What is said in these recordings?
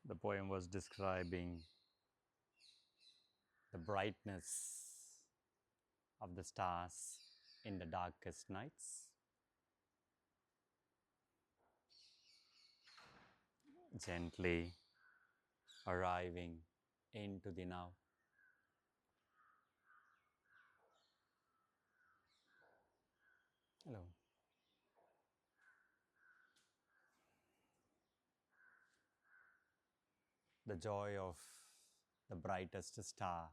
The poem was describing the brightness of the stars in the darkest nights, gently arriving into the now. Hello. The joy of the brightest star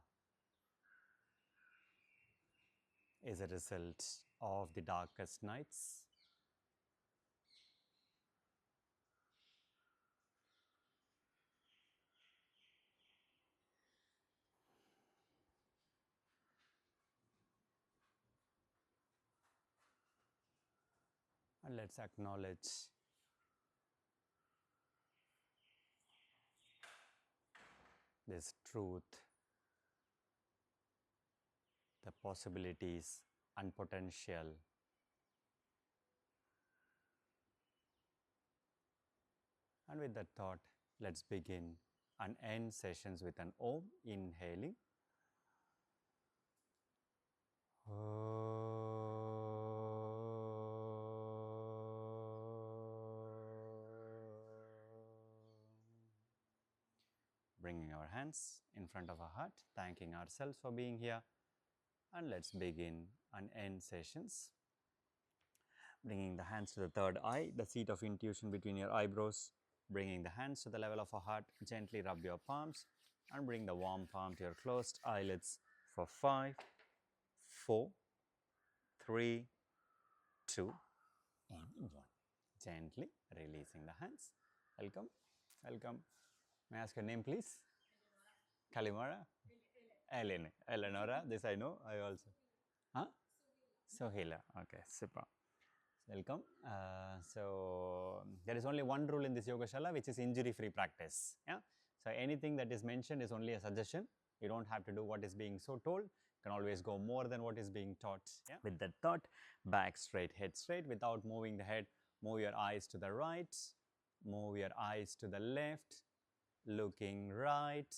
is a result of the darkest nights. And let's acknowledge this truth, the possibilities and potential. And with that thought, let's begin and end sessions with an Om, inhaling. Bringing our hands in front of our heart, thanking ourselves for being here. And let's begin and end sessions. Bringing the hands to the third eye, the seat of intuition between your eyebrows. Bringing the hands to the level of our heart, gently rub your palms and bring the warm palm to your closed eyelids for 5, 4, 3, 2, and 1. Gently releasing the hands. Welcome. Welcome. May I ask your name, please? Kalimara? Eleonora. This I know. I also. Huh? Sohila. Okay, super. Welcome. So there is only one rule in this yoga shala, which is injury-free practice. Yeah. So anything that is mentioned is only a suggestion. You don't have to do what is being so told. You can always go more than what is being taught. Yeah. With that thought, back straight, head straight, without moving the head. Move your eyes to the right. Move your eyes to the left. Looking right.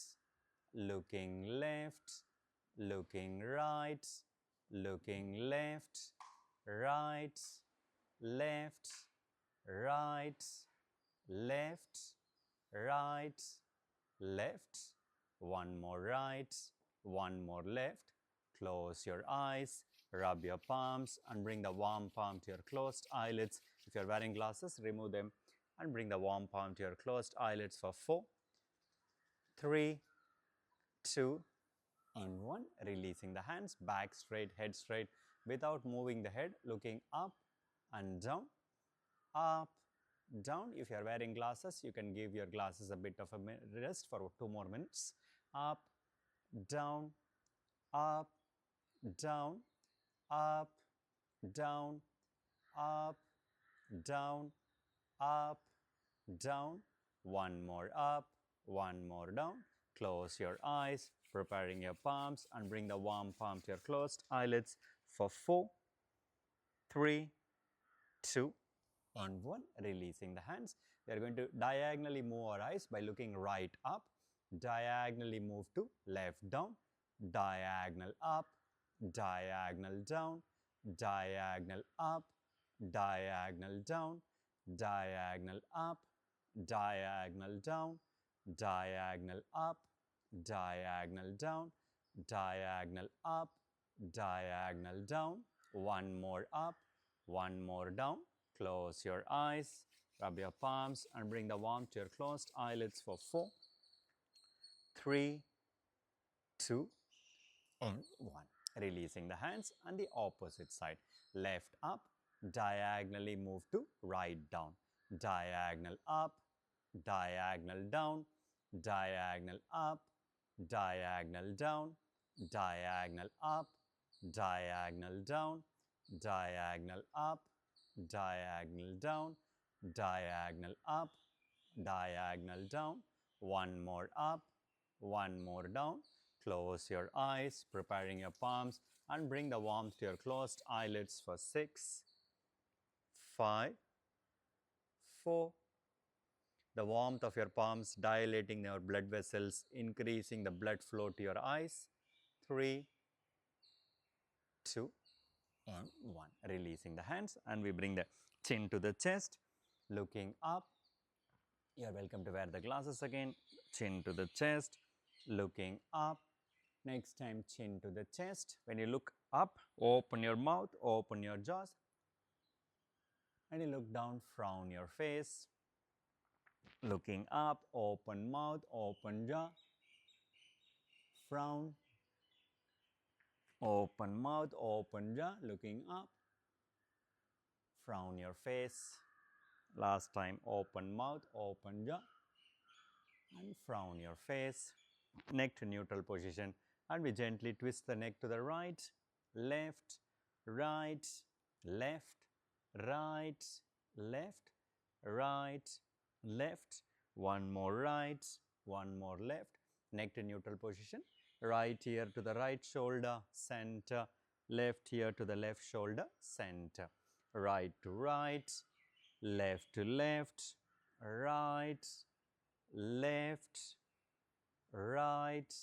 Looking left. Looking right. Looking left. Right. Left, right, left, right, left, one more right, one more left. Close your eyes, rub your palms and bring the warm palm to your closed eyelids. If you're wearing glasses, remove them and bring the warm palm to your closed eyelids for 4, 3, 2, and 1. Releasing the hands, back straight, head straight, without moving the head, looking up and down, up, down. If you are wearing glasses, you can give your glasses a bit of a rest for 2 more minutes. Up, down, up, down, up, down, up, down, up, down. One more up, one more down. Close your eyes, preparing your palms and bring the warm palm to your closed eyelids for 4, 3, 2, and 1. Releasing the hands. We are going to diagonally move our eyes by looking right up, diagonally move to left down, diagonal up, diagonal down, diagonal up, diagonal down, diagonal up, diagonal down, diagonal up, diagonal down, diagonal up, diagonal down. One more up, one more down. Close your eyes, rub your palms and bring the warmth to your closed eyelids for 4, 3, 2, and 1. Releasing the hands and the opposite side. Left up, diagonally move to right down. Diagonal up, diagonal down, diagonal up, diagonal down, diagonal up, diagonal down, diagonal up, diagonal down, diagonal up, diagonal down. One more up, one more down. Close your eyes, preparing your palms and bring the warmth to your closed eyelids for 6, 5, 4, the warmth of your palms dilating your blood vessels, increasing the blood flow to your eyes. 3, 2, and 1. Releasing the hands, and we bring the chin to the chest, looking up. You are welcome to wear the glasses again. Chin to the chest, looking up. Next time, chin to the chest. When you look up, open your mouth, open your jaws. And you look down, frown your face. Looking up, open mouth, open jaw. Frown. Open mouth, open jaw, looking up. Frown your face. Last time, open mouth, open jaw. And frown your face. Neck to neutral position. And we gently twist the neck to the right, left, right, left, right, left, right, left. One more right, one more left. Neck to neutral position. Right ear to the right shoulder, center. Left ear to the left shoulder, center. Right to right, left to left, right, left, right,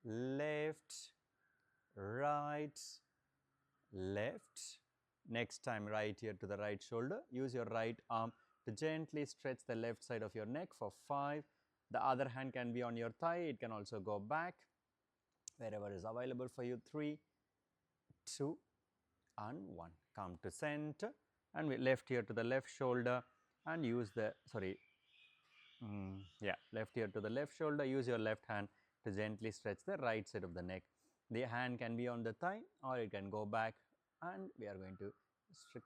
left, right, left. Next time, right ear to the right shoulder. Use your right arm to gently stretch the left side of your neck for 5. The other hand can be on your thigh. It can also go back wherever is available for you. 3, 2, and 1. Come to center, and we left ear to the left shoulder, and use the left ear to the left shoulder. Use your left hand to gently stretch the right side of the neck. The hand can be on the thigh, or it can go back, and we are going to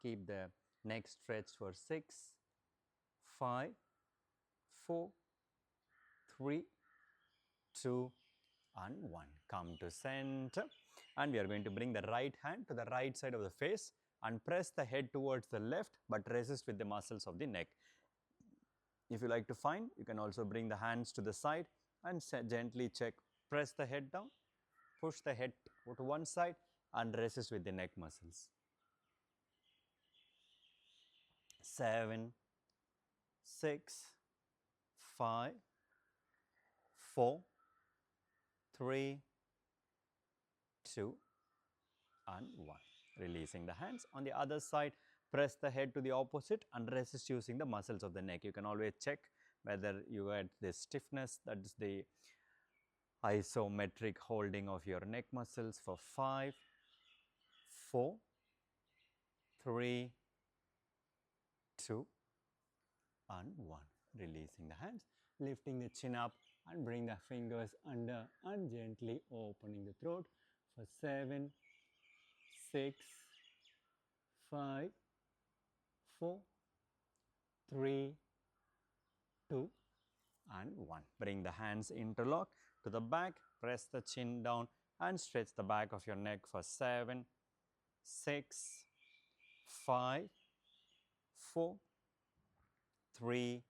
keep the neck stretched for 6, 5, 4, 3, 2, and 1. Come to center, and we are going to bring the right hand to the right side of the face and press the head towards the left, but resist with the muscles of the neck. If you like to find, you can also bring the hands to the side and gently check. Press the head down, push the head to one side, and resist with the neck muscles. 7, 6, 5, 4, 3, 2, and 1. Releasing the hands. On the other side, press the head to the opposite and resist using the muscles of the neck. You can always check whether you had this stiffness, that is the isometric holding of your neck muscles for 5, 4, 3, 2, and 1. Releasing the hands, lifting the chin up and bring the fingers under and gently opening the throat for 7, 6, 5, 4, 3, 2, and 1. Bring the hands interlock to the back, press the chin down and stretch the back of your neck for 7, 6, 5, 4, 3,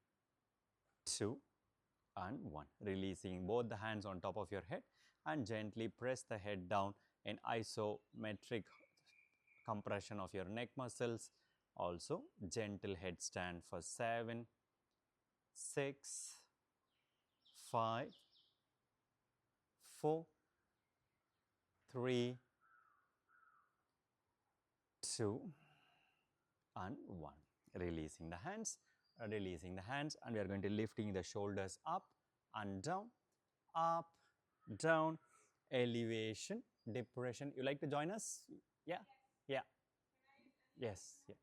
2, and 1. Releasing both the hands on top of your head and gently press the head down in isometric compression of your neck muscles. Also, gentle headstand for 7, 6, 5, 4, 3, 2, and 1. Releasing the hands, and we are going to lifting the shoulders up and down, elevation, depression. You like to join us? Yeah, yeah, yes, yeah.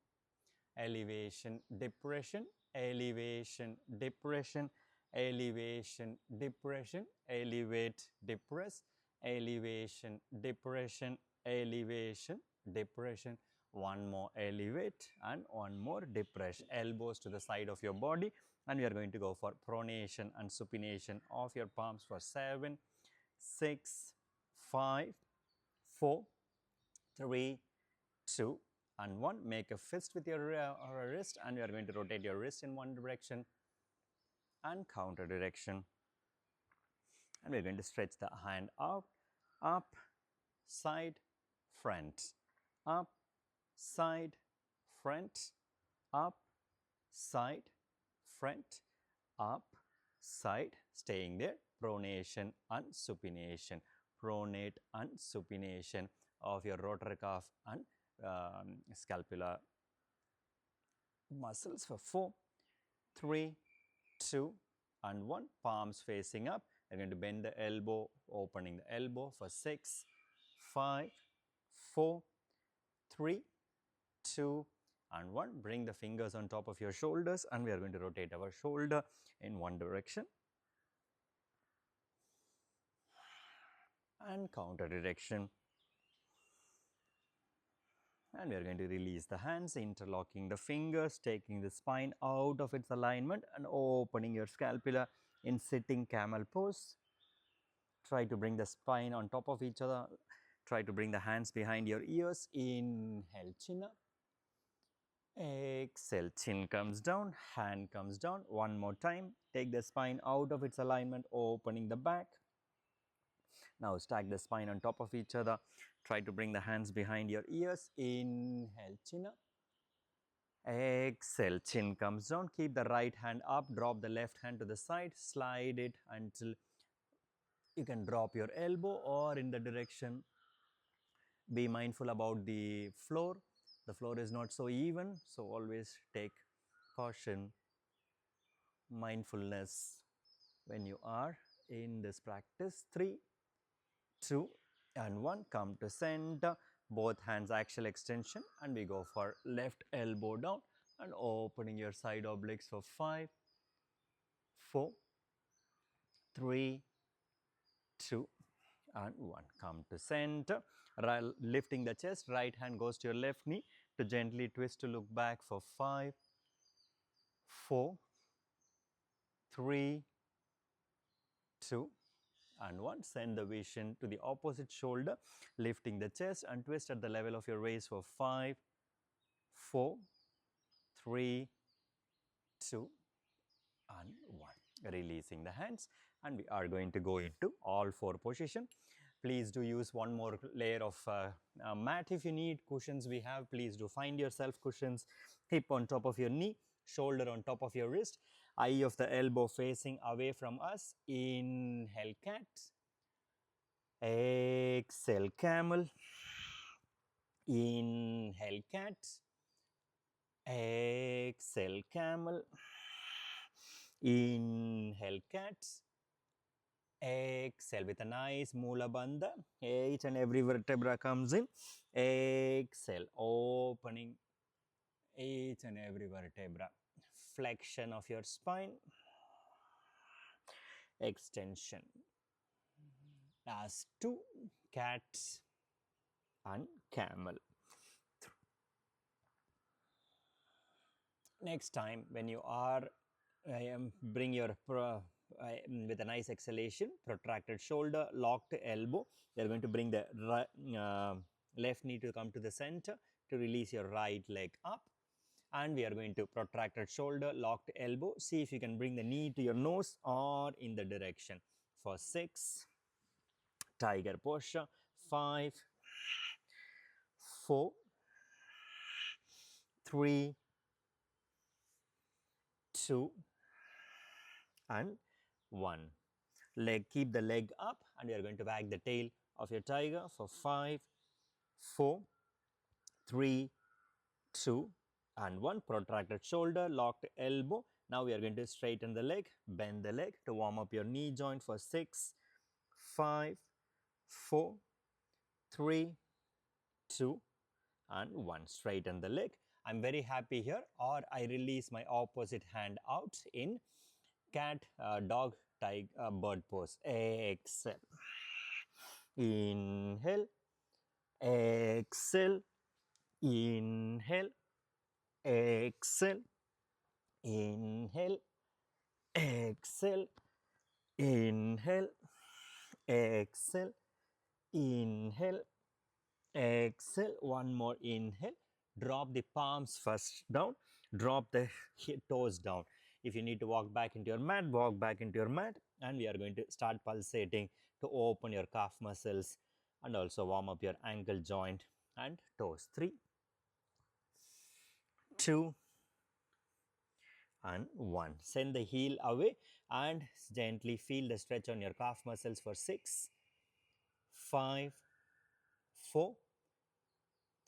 Elevation, depression, elevation, depression, elevation, depression, elevate, depress, elevation, depression, elevation, depression. One more elevate and one more depress. Elbows to the side of your body, and we are going to go for pronation and supination of your palms for 7, 6, 5, 4, 3, 2, and 1. Make a fist with your wrist, and we are going to rotate your wrist in one direction and counter direction. And we are going to stretch the hand out, up, side, front, up, side, front, up, side, front, up, side, staying there, pronation and supination, pronate and supination of your rotator cuff and scapular muscles for 4, 3, 2 and 1. Palms facing up. You're going to bend the elbow, opening the elbow for 6, 5, 4, 3, 2 and 1. Bring the fingers on top of your shoulders and we are going to rotate our shoulder in one direction and counter direction. And we are going to release the hands, interlocking the fingers, taking the spine out of its alignment and opening your scapula in sitting camel pose. Try to bring the spine on top of each other. Try to bring the hands behind your ears. Inhale, chin up. Exhale, chin comes down, hand comes down. One more time. Take the spine out of its alignment, opening the back. Now stack the spine on top of each other. Try to bring the hands behind your ears. Inhale, chin up. Exhale, chin comes down. Keep the right hand up. Drop the left hand to the side. Slide it until you can drop your elbow or in the direction. Be mindful about the floor. The floor is not so even, so always take caution, mindfulness when you are in this practice. 3, 2 and 1. Come to center. Both hands axial extension and we go for left elbow down and opening your side obliques for 5, 4, 3, 2 and 1. Come to center. Lifting the chest, right hand goes to your left knee to gently twist to look back for 5, 4, 3, 2 and 1. Send the vision to the opposite shoulder, lifting the chest and twist at the level of your waist for 5, 4, 3, 2 and 1. Releasing the hands and we are going to go into all 4 position. Please do use one more layer of mat if you need. Cushions we have, please do find yourself cushions. Hip on top of your knee, shoulder on top of your wrist, eye of the elbow facing away from us. Inhale, cat. Exhale, camel. Inhale, cat. Exhale, camel. Inhale, cat. Exhale with a nice Mula Bandha. Each and every vertebra comes in. Exhale, opening each and every vertebra. Flexion of your spine. Extension. Last 2, cat and camel. Next time when you are, bring your with a nice exhalation, protracted shoulder, locked elbow. You are going to bring the left knee to come to the center to release your right leg up. And we are going to protracted shoulder, locked elbow. See if you can bring the knee to your nose or in the direction. For 6, tiger posture. 5, 4, 3, 2 and 1. Leg, keep the leg up and you are going to wag the tail of your tiger for 5, 4, 3, 2 and 1. Protracted shoulder, locked elbow. Now we are going to straighten the leg, bend the leg to warm up your knee joint for 6, 5, 4, 3, 2 and 1. Straighten the leg. I'm very happy here, or I release my opposite hand out in cat, dog, tiger, bird pose. Exhale. Inhale. Exhale. Inhale. Exhale. Inhale. Exhale. Inhale. Exhale. Inhale. Exhale. One more inhale. Drop the palms first down. Drop the toes down. If you need to walk back into your mat, walk back into your mat. And we are going to start pulsating to open your calf muscles and also warm up your ankle joint and toes. 3, 2 and 1. Send the heel away and gently feel the stretch on your calf muscles for 6, 5, 4,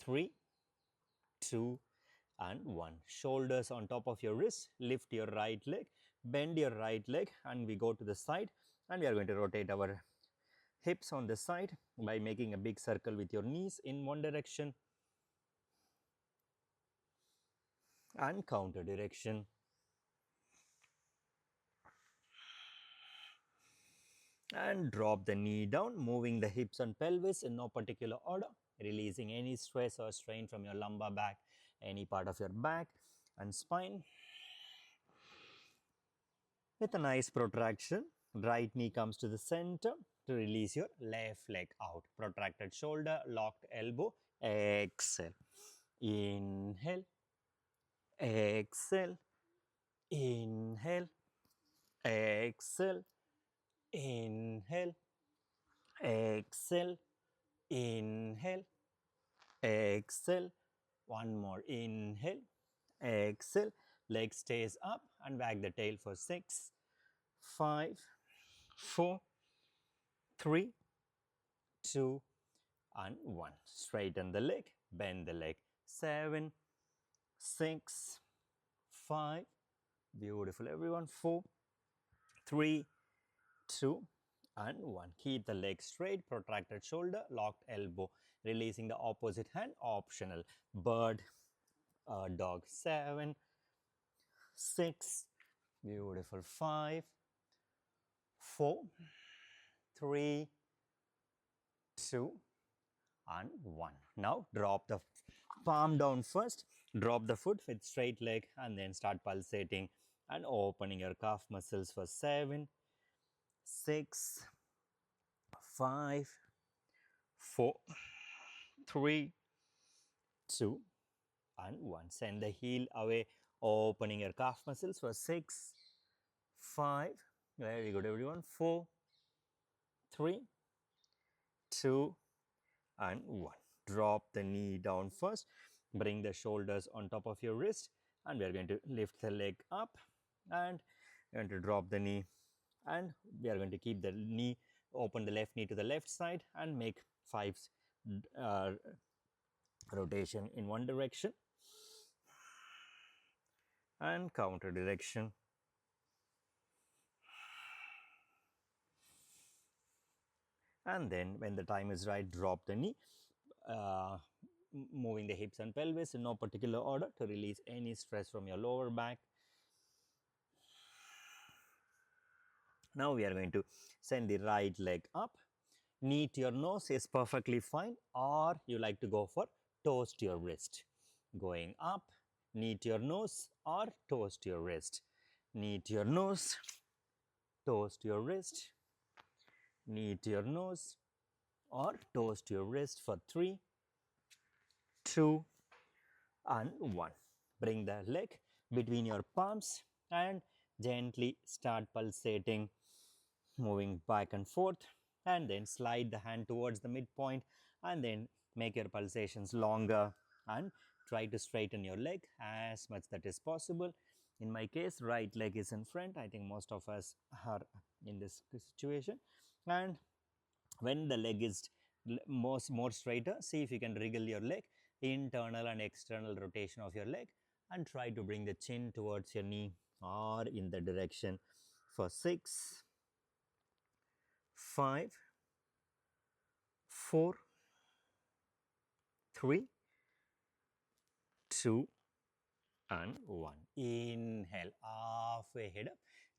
3, 2, and 1. Shoulders on top of your wrist, lift your right leg, bend your right leg, and we go to the side, and we are going to rotate our hips on the side by making a big circle with your knees in one direction and counter direction. And drop the knee down, moving the hips and pelvis in no particular order, releasing any stress or strain from your lumbar back, any part of your back and spine. With a nice protraction, right knee comes to the center to release your left leg out. Protracted shoulder, locked elbow, exhale. Inhale, exhale, inhale, exhale, inhale, exhale, inhale, exhale. One more, inhale, exhale. Leg stays up and wag the tail for 6, 5, 4, 3, 2, and 1. Straighten the leg, bend the leg. 7, 6, 5, beautiful everyone. 4, 3, 2, and 1. Keep the leg straight, protracted shoulder, locked elbow. Releasing the opposite hand, optional. Bird, dog. 7, 6, beautiful. 5, 4, 3, 2, and 1. Now drop the palm down first, drop the foot with straight leg, and then start pulsating and opening your calf muscles for 7, 6, 5, 4, 3, 2, and 1. Send the heel away, opening your calf muscles for 6, 5, very good everyone, 4, 3, 2, and 1. Drop the knee down first, bring the shoulders on top of your wrist, and we are going to lift the leg up and we are going to drop the knee, and we are going to keep the knee, open the left knee to the left side and make 5 rotation in one direction and counter direction. And then when the time is right, drop the knee, moving the hips and pelvis in no particular order to release any stress from your lower back. Now we are going to send the right leg up. Knee to your nose is perfectly fine, or you like to go for toes to your wrist. Going up, knee to your nose or toes to your wrist. Knee to your nose, toes to your wrist. Knee to your nose or toes to your wrist for 3, 2, and 1. Bring the leg between your palms and gently start pulsating, moving back and forth, and then slide the hand towards the midpoint and then make your pulsations longer and try to straighten your leg as much that is possible. In my case, right leg is in front. I think most of us are in this situation. And when the leg is more straighter, see if you can wriggle your leg, internal and external rotation of your leg, and try to bring the chin towards your knee or in the direction for 6, 5, 4, 3, 2, and 1. Inhale, halfway head up,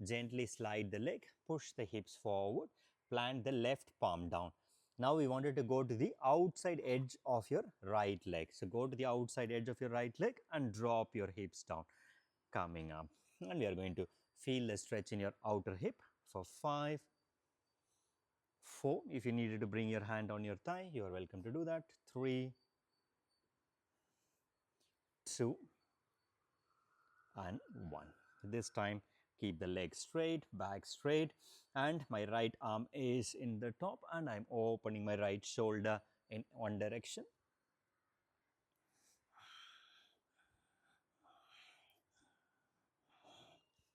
gently slide the leg, push the hips forward, plant the left palm down. Now we wanted to go to the outside edge of your right leg. So go to the outside edge of your right leg and drop your hips down, coming up. And we are going to feel the stretch in your outer hip for 5, 4. If you needed to bring your hand on your thigh, you are welcome to do that. 3, 2, and 1. This time, keep the leg straight, back straight, and my right arm is in the top, and I'm opening my right shoulder in one direction.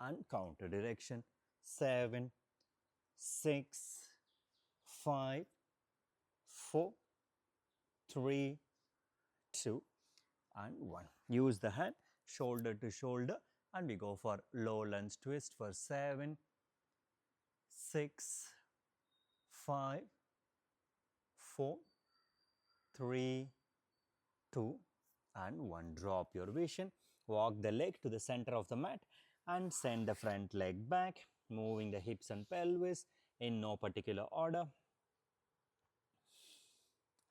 and counter direction. 7, 6, 5, 4, 3, 2 and 1. Use the hand shoulder to shoulder and we go for low lunge twist for 7, 6, 5, 4, 3, 2 and 1. Drop your vision. Walk the leg to the center of the mat and send the front leg back, moving the hips and pelvis in no particular order.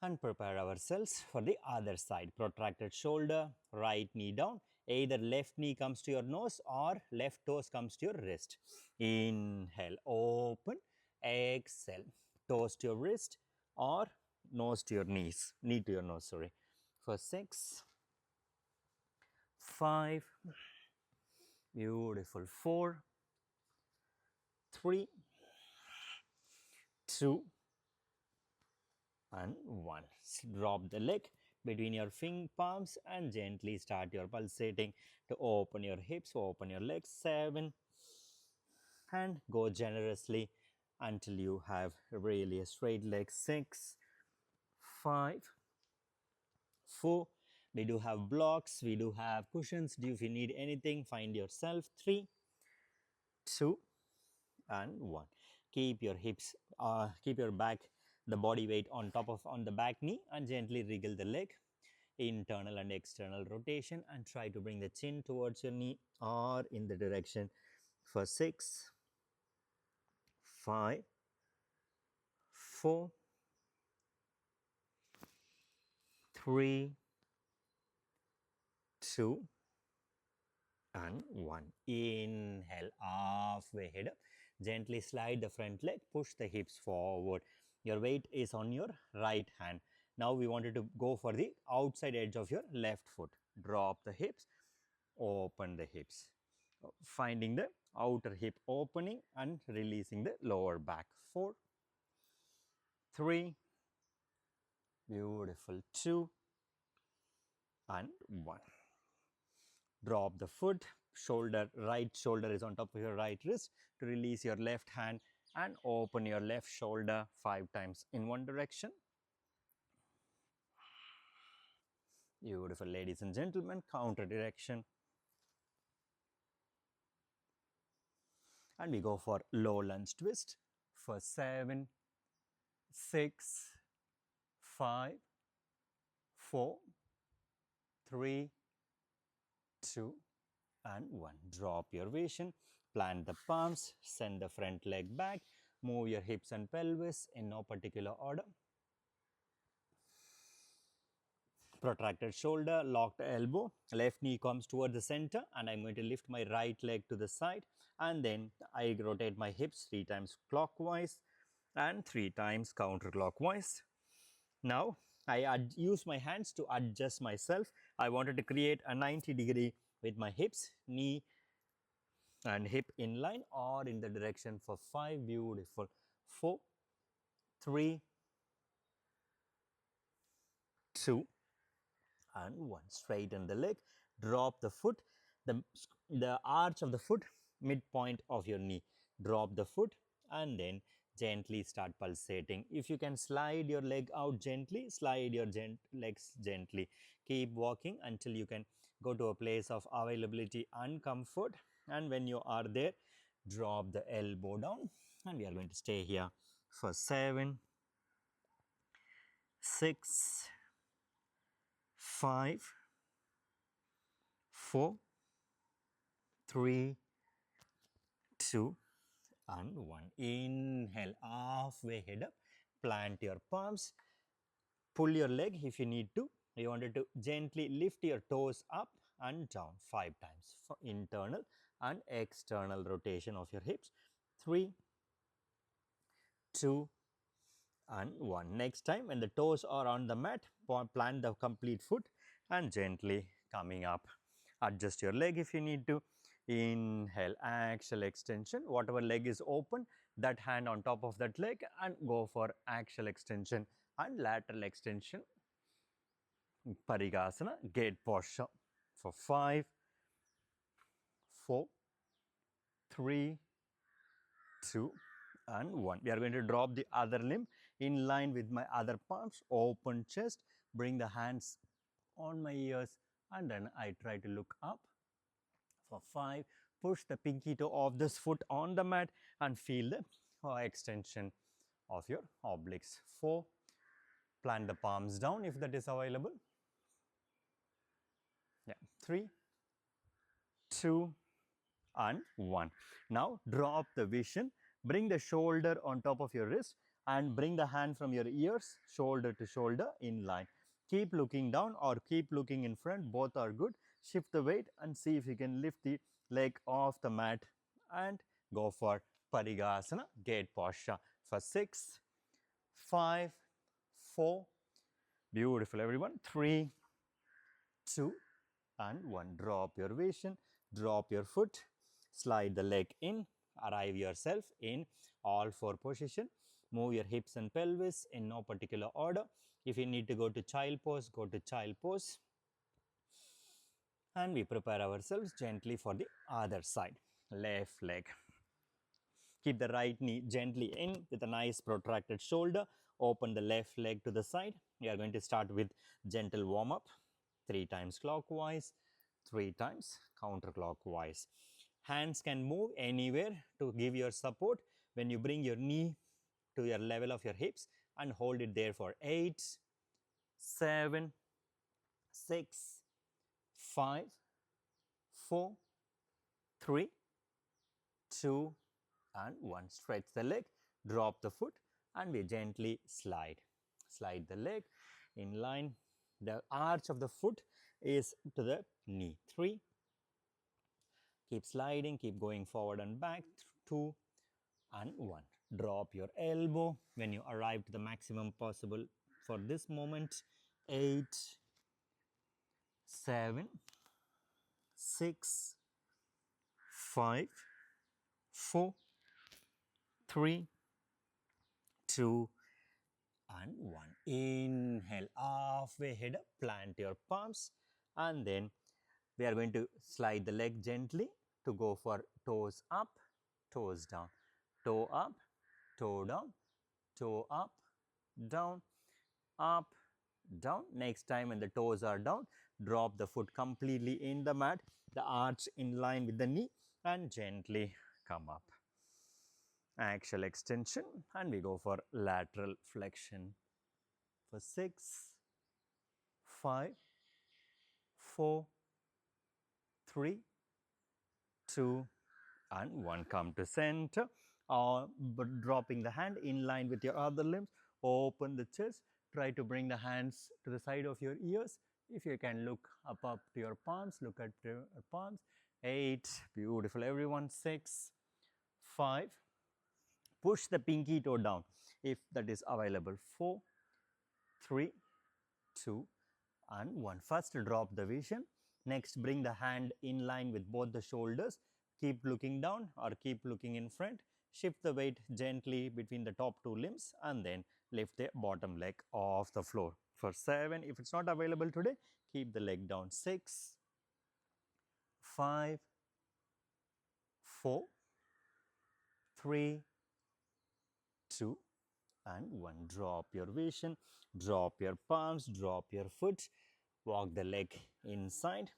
And prepare ourselves for the other side. Protracted shoulder, right knee down. Either left knee comes to your nose or left toes comes to your wrist. Inhale, open, exhale. Toes to your wrist or nose to your knees, knee to your nose, sorry. For 6, 5, beautiful, 4, 3, 2 and 1. Drop the leg between your finger palms and gently start your pulsating to open your hips, open your legs. 7 and go generously until you have really a straight leg. 6, 5, 4. We do have blocks, we do have cushions. If you need anything, find yourself. 3, 2 and 1. Keep your hips, keep your back, the body weight on the back knee and gently wriggle the leg. Internal and external rotation and try to bring the chin towards your knee or in the direction for 6, 5, 4, 3, 2 and 1. Inhale, halfway head up. Gently slide the front leg, push the hips forward. Your weight is on your right hand. Now we wanted to go for the outside edge of your left foot. Drop the hips, open the hips. Finding the outer hip opening and releasing the lower back. 4, 3, beautiful, 2 and 1. Drop the foot, right shoulder is on top of your right wrist to release your left hand and open your left shoulder 5 times in one direction. Beautiful, ladies and gentlemen, counter direction. And we go for low lunge twist for 7, 6, 5, 4, 3, 2 and 1. Drop your vision, plant the palms, send the front leg back, move your hips and pelvis in no particular order. Protracted shoulder, locked elbow, left knee comes toward the center and I'm going to lift my right leg to the side and then I rotate my hips 3 times clockwise and 3 times counterclockwise. Now I use my hands to adjust myself. I wanted to create a 90-degree with my hips, knee and hip in line or in the direction for 5. Beautiful. 4, 3, 2 and 1. Straighten the leg, drop the foot, the arch of the foot, midpoint of your knee. Drop the foot and then gently start pulsating. If you can slide your leg out gently, slide your legs gently. Keep walking until you can go to a place of availability and comfort. And when you are there, drop the elbow down and we are going to stay here for 7, 6, 5, 4, 3, 2 and 1. Inhale, halfway head up, plant your palms, pull your leg if you need to. You wanted to gently lift your toes up and down 5 times for internal and external rotation of your hips. 3, 2 and 1. Next time when the toes are on the mat, plant the complete foot and gently coming up. Adjust your leg if you need to. Inhale, axial extension. Whatever leg is open, that hand on top of that leg and go for axial extension and lateral extension. Parigasana, gate posture for 5, 4, 3, 2, and 1. We are going to drop the other limb in line with my other palms, open chest, bring the hands on my ears, and then I try to look up. For 5, push the pinky toe of this foot on the mat and feel the extension of your obliques. 4, plant the palms down if that is available. Yeah. 3, 2, and 1. Now drop the vision, bring the shoulder on top of your wrist and bring the hand from your ears, shoulder to shoulder in line. Keep looking down or keep looking in front, both are good. Shift the weight and see if you can lift the leg off the mat and go for Parigasana, gate posture for 6, 5, 4, beautiful everyone, 3, 2, and 1. Drop your vision, drop your foot, slide the leg in, arrive yourself in all 4 position. Move your hips and pelvis in no particular order. If you need to go to child pose, go to child pose. And we prepare ourselves gently for the other side. Left leg. Keep the right knee gently in with a nice protracted shoulder. Open the left leg to the side. We are going to start with gentle warm up. 3 times clockwise, 3 times counterclockwise. Hands can move anywhere to give your support. When you bring your knee to your level of your hips and hold it there for 8, 7, 6, 5, 4, 3, 2, and 1. Stretch the leg, drop the foot, and we gently slide. Slide the leg in line. The arch of the foot is to the knee. 3. Keep sliding, keep going forward and back. 2 and 1. Drop your elbow when you arrive to the maximum possible for this moment. 8, 7, 6, 5, 4, 3, 2, and 1. Inhale, halfway head up, plant your palms, and then we are going to slide the leg gently to go for toes up, toes down, toe up, toe down, toe up, down, up, down. Next time when the toes are down, drop the foot completely in the mat, the arch in line with the knee, and gently come up. Axial extension, and we go for lateral flexion for 6, 5, 4, 3, 2, and 1. Come to center, dropping the hand in line with your other limbs. Open the chest. Try to bring the hands to the side of your ears. If you can look up to your palms, look at your palms. 8, beautiful everyone. 6, 5, push the pinky toe down if that is available. 4, 3, 2, and 1. First drop the vision. Next bring the hand in line with both the shoulders. Keep looking down or keep looking in front. Shift the weight gently between the top 2 limbs and then lift the bottom leg off the floor. For 7, if it's not available today, keep the leg down. 6, 5, 4, 3, 2, and 1. Drop your vision, drop your palms, drop your foot, walk the leg inside.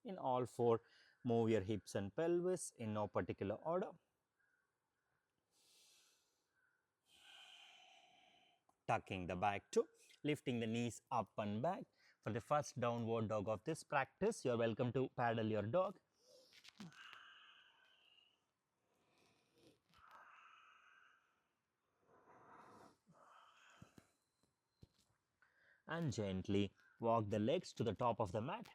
In all 4, move your hips and pelvis in no particular order. Tucking the back too, lifting the knees up and back. For the first downward dog of this practice, you are welcome to paddle your dog. And gently walk the legs to the top of the mat.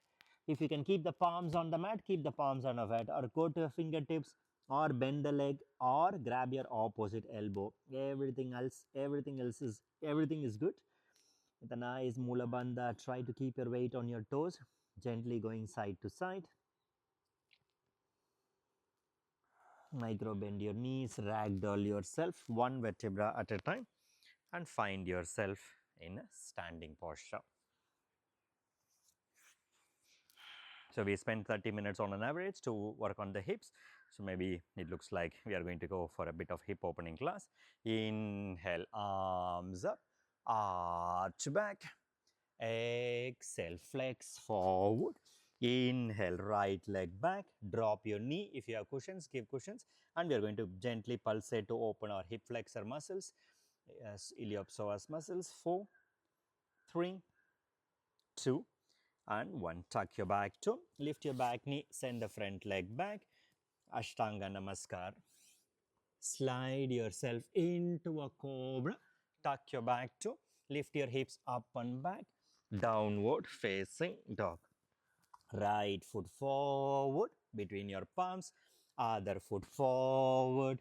If you can keep the palms on the mat, keep the palms on the mat, or go to your fingertips, or bend the leg, or grab your opposite elbow. Everything is good. With a nice Mula Bandha, try to keep your weight on your toes, gently going side to side. Micro bend your knees, ragdoll yourself, 1 vertebra at a time, and find yourself in a standing posture. So we spend 30 minutes on an average to work on the hips. So maybe it looks like we are going to go for a bit of hip opening class. Inhale, arms up, arch back. Exhale, flex forward. Inhale, right leg back. Drop your knee. If you have cushions, give cushions. And we are going to gently pulsate to open our hip flexor muscles, iliopsoas muscles. 4, 3, 2, and 1. Tuck your back toe, lift your back knee, send the front leg back, Ashtanga Namaskar. Slide yourself into a cobra, tuck your back toe, lift your hips up and back, downward facing dog. Right foot forward between your palms, other foot forward.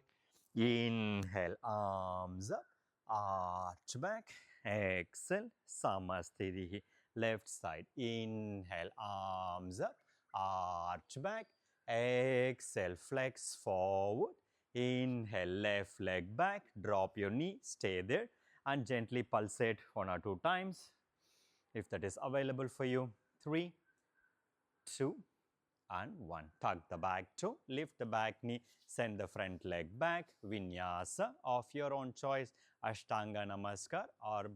Inhale, arms up, arch back. Exhale, Samasthiti. Left side. Inhale, arms up, arch back. Exhale, flex forward. Inhale, left leg back. Drop your knee, stay there and gently pulsate 1 or 2 times if that is available for you. 3, 2, and 1. Tuck the back toe, lift the back knee, send the front leg back. Vinyasa of your own choice. Ashtanga Namaskar or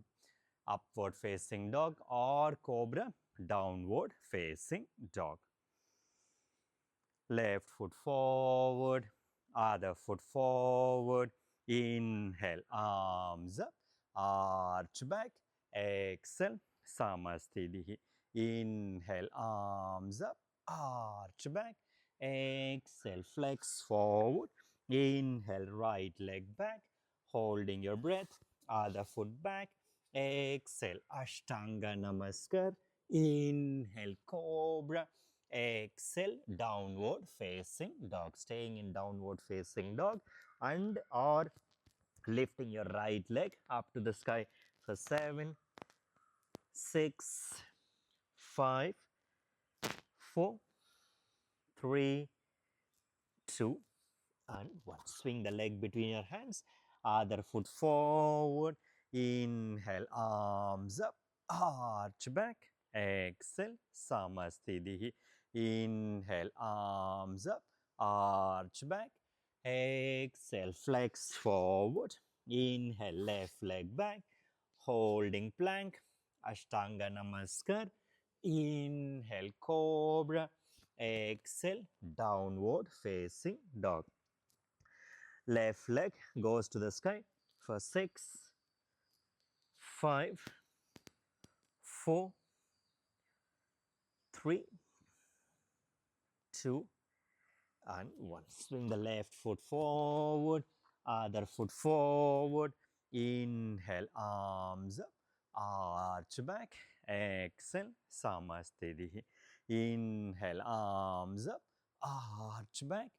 upward facing dog or cobra, downward facing dog. Left foot forward, other foot forward. Inhale, arms up, arch back. Exhale, Samasthiti. Inhale, arms up, arch back. Exhale, flex forward. Inhale, right leg back, holding your breath. Other foot back. Exhale, Ashtanga Namaskar. Inhale, Cobra. Exhale, downward facing dog. Staying in downward facing dog and or lifting your right leg up to the sky for 7, 6, 5, 4, 3, 2, and 1. Swing the leg between your hands, other foot forward. Inhale, arms up, arch back. Exhale, Samasthiti. Inhale, arms up, arch back. Exhale, flex forward. Inhale, left leg back, holding plank. Ashtanga Namaskar. Inhale, Cobra. Exhale, downward facing dog. Left leg goes to the sky for 6, 5, 4, 3, 2, and 1. Swing the left foot forward, other foot forward. Inhale, arms up, arch back. Exhale, Samasthiti. Inhale, arms up, arch back.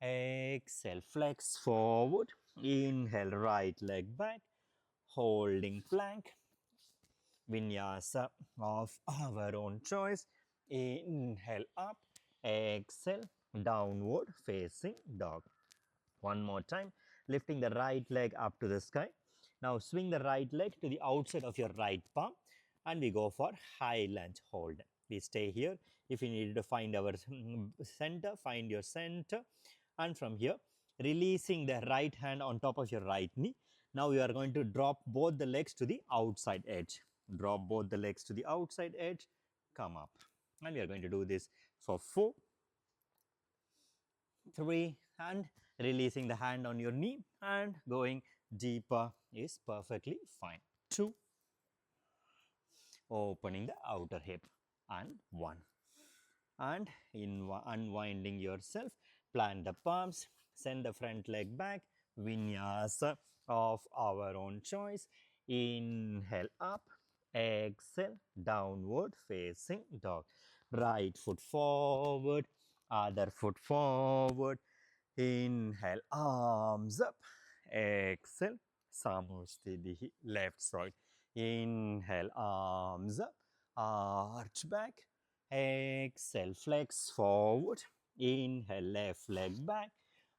Exhale, flex forward. Inhale, right leg back, holding plank. Vinyasa of our own choice. Inhale up, exhale, downward facing dog. One more time, lifting the right leg up to the sky. Now swing the right leg to the outside of your right palm and we go for high lunge hold. We stay here. If you need to find our center, find your center. And from here, releasing the right hand on top of your right knee. Now we are going to drop both the legs to the outside edge. Drop both the legs to the outside edge, come up. And we are going to do this for 4, 3, and releasing the hand on your knee and going deeper is perfectly fine. 2, opening the outer hip, and 1. And unwinding yourself, plant the palms, send the front leg back, vinyasa of our own choice. Inhale up, exhale, downward facing dog. Right foot forward, other foot forward. Inhale, arms up, exhale, Samasthiti, left side. Inhale, arms up, arch back. Exhale, flex forward. Inhale, left leg back,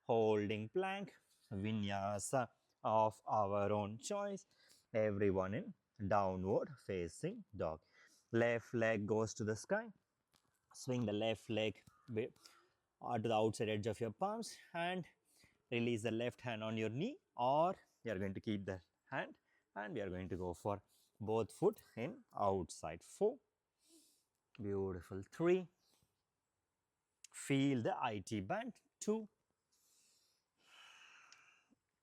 holding plank. Vinyasa of our own choice. Everyone in downward facing dog. Left leg goes to the sky. Swing the left leg to the outside edge of your palms and release the left hand on your knee, or you are going to keep the hand and we are going to go for both foot in outside. 4, beautiful. 3, feel the IT band. 2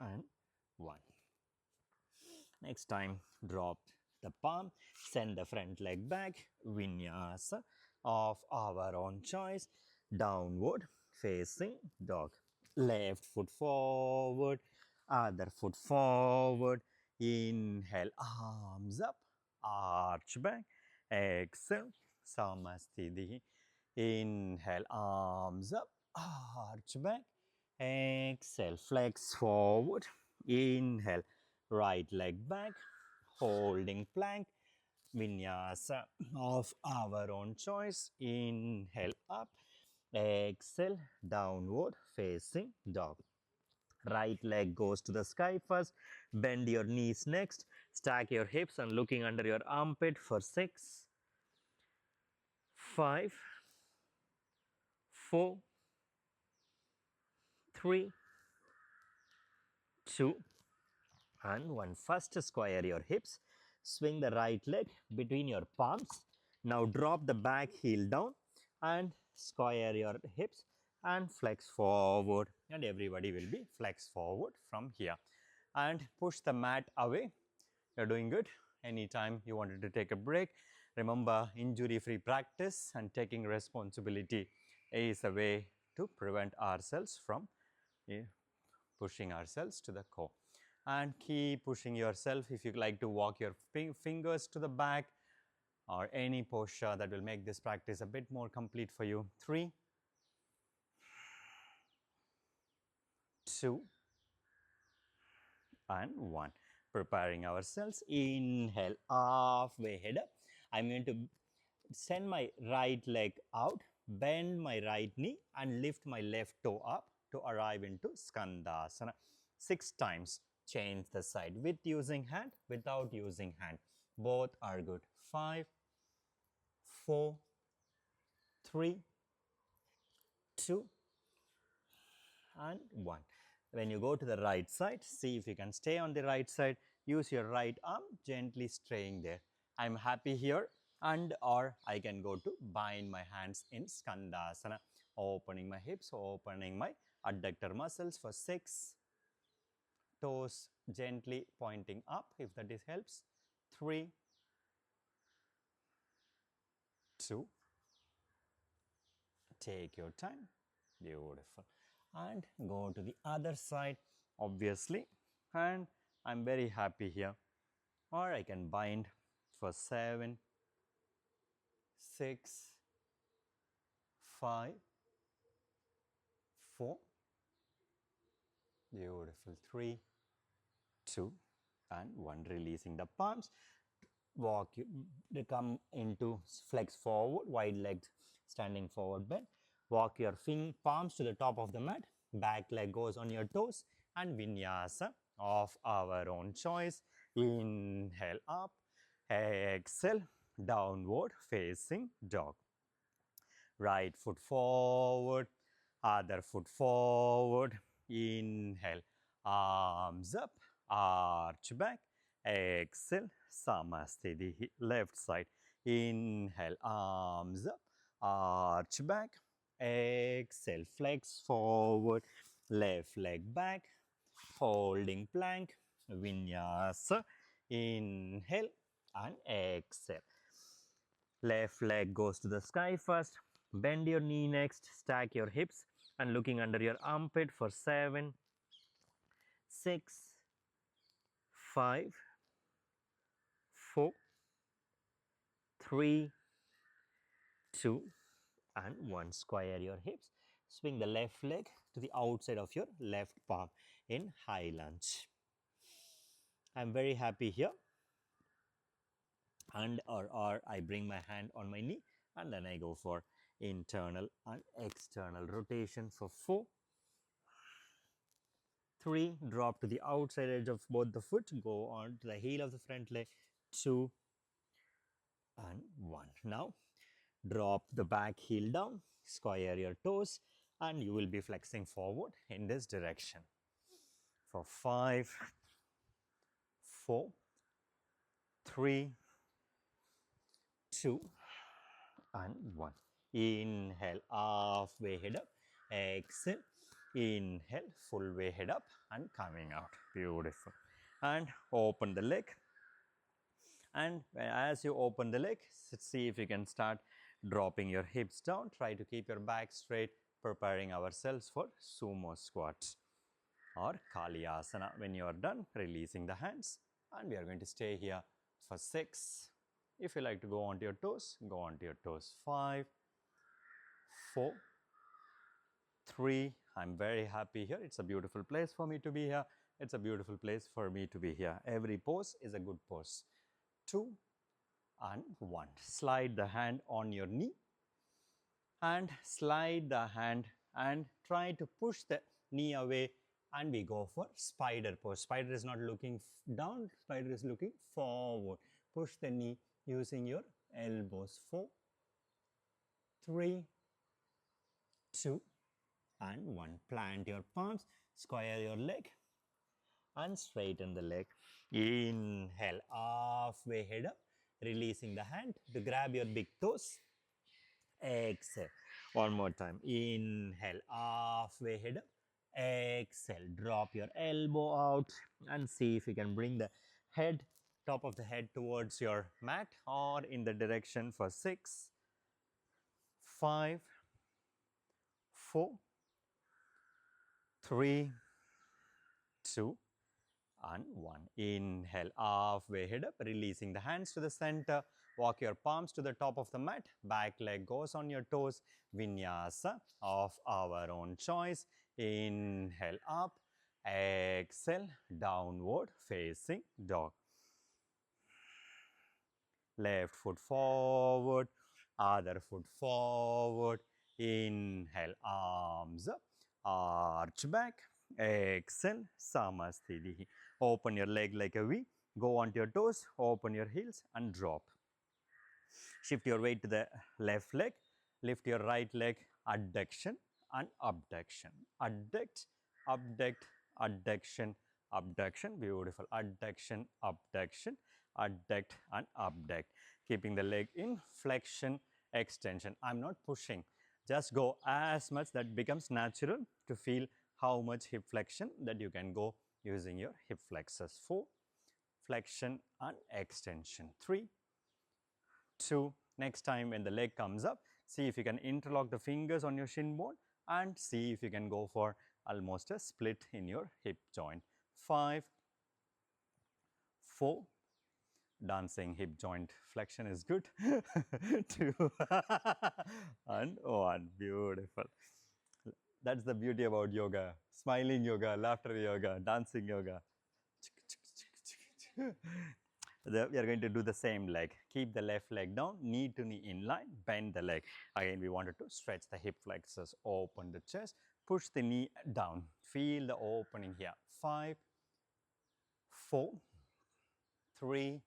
and 1. Next time, drop the palm, send the front leg back, Vinyasa of our own choice, downward facing dog. Left foot forward, other foot forward, inhale, arms up, arch back, exhale, Samasthiti, inhale, arms up, arch back, exhale, flex forward, inhale, right leg back, holding plank, Vinyasa of our own choice, inhale up, exhale, downward facing dog. Right leg goes to the sky first, bend your knees next, stack your hips and looking under your armpit for 6, 5, 4, 3, 2 and 1. First square your hips, swing the right leg between your palms. Now drop the back heel down and square your hips and flex forward, and everybody will be flex forward from here and push the mat away. You're doing good. Anytime you wanted to take a break, remember, injury-free practice and taking responsibility is a way to prevent ourselves from pushing ourselves to the core. And keep pushing yourself. If you like to walk your fingers to the back or any posture that will make this practice a bit more complete for you. 3, 2 and 1. Preparing ourselves. Inhale, halfway head up. I'm going to send my right leg out, bend my right knee and lift my left toe up to arrive into Skandasana. 6 times. Change the side with using hand, without using hand. Both are good. 5, 4, 3, 2 and 1. When you go to the right side, see if you can stay on the right side. Use your right arm, gently straying there. I'm happy here, and or I can go to bind my hands in Skandasana, opening my hips, opening my adductor muscles for 6. Toes gently pointing up if that is helps. 3, 2. Take your time. Beautiful. And go to the other side, obviously. And I'm very happy here. Or I can bind for 7, 6, 5, 4. Beautiful. 3, 2 and 1. Releasing the palms. Walk, come into flex forward, wide legs standing forward bend. Walk your palms to the top of the mat. Back leg goes on your toes and Vinyasa of our own choice. Inhale up, exhale, downward facing dog. Right foot forward, other foot forward. Inhale, arms up, arch back. Exhale, Samasthiti, left side. Inhale, arms up, arch back. Exhale, flex forward, left leg back, holding plank, Vinyasa. Inhale and exhale. Left leg goes to the sky first. Bend your knee next. Stack your hips and looking under your armpit for 7, 6, 5, 4, 3, 2 and 1. Square your hips. Swing the left leg to the outside of your left palm in high lunge. I'm very happy here. And or I bring my hand on my knee and then I go for internal and external rotation for 4, 3, drop to the outside edge of both the foot, go on to the heel of the front leg, 2 and 1. Now Drop the back heel down, square your toes, and you will be flexing forward in this direction. For 5, 4, 3, 2, and 1. Inhale, halfway head up. Exhale, inhale, full way head up and coming out. Beautiful. And open the leg. And as you open the leg, see if you can start dropping your hips down. Try to keep your back straight, preparing ourselves for sumo squats or Kaliyasana. When you are done, releasing the hands, and we are going to stay here for 6. If you like to go onto your toes, go onto your toes. 5, 4, 3. I'm very happy here. It's a beautiful place for me to be here. It's a beautiful place for me to be here. Every pose is a good pose. 2 and 1. Slide the hand on your knee and slide the hand and try to push the knee away, and we go for spider pose. Spider is not looking down, spider is looking forward. Push the knee using your elbows. 4, 3, 2 and 1. Plant your palms, square your leg and straighten the leg. Inhale, halfway head up, releasing the hand to grab your big toes. Exhale. One more time. Inhale, halfway head up. Exhale, drop your elbow out and see if you can bring the head, top of the head towards your mat or in the direction for 6, 5, 4, 3, 2 and 1. Inhale, halfway head up, releasing the hands to the center. Walk your palms to the top of the mat. Back leg goes on your toes. Vinyasa of our own choice. Inhale up. Exhale, downward facing dog. Left foot forward. Other foot forward. Inhale, arms up. Arch back. Exhale, Samasthiti. Open your leg like a V. Go onto your toes, open your heels and drop. Shift your weight to the left leg. Lift your right leg, adduction and abduction. Adduct, abduct, adduction, abduction. Beautiful. Adduction, abduction, adduct and abduct. Keeping the leg in flexion, extension. I'm not pushing. Just go as much that becomes natural to feel how much hip flexion that you can go using your hip flexors. 4, flexion and extension. 3, 2. Next time when the leg comes up, see if you can interlock the fingers on your shin bone and see if you can go for almost a split in your hip joint. 5, 4, dancing hip joint flexion is good. 2 and 1. Beautiful. That's the beauty about yoga. Smiling yoga, laughter yoga, dancing yoga. We are going to do the same leg. Keep the left leg down, knee to knee in line, bend the leg. Again, we wanted to stretch the hip flexors, open the chest, push the knee down. Feel the opening here. 5, 4, 3,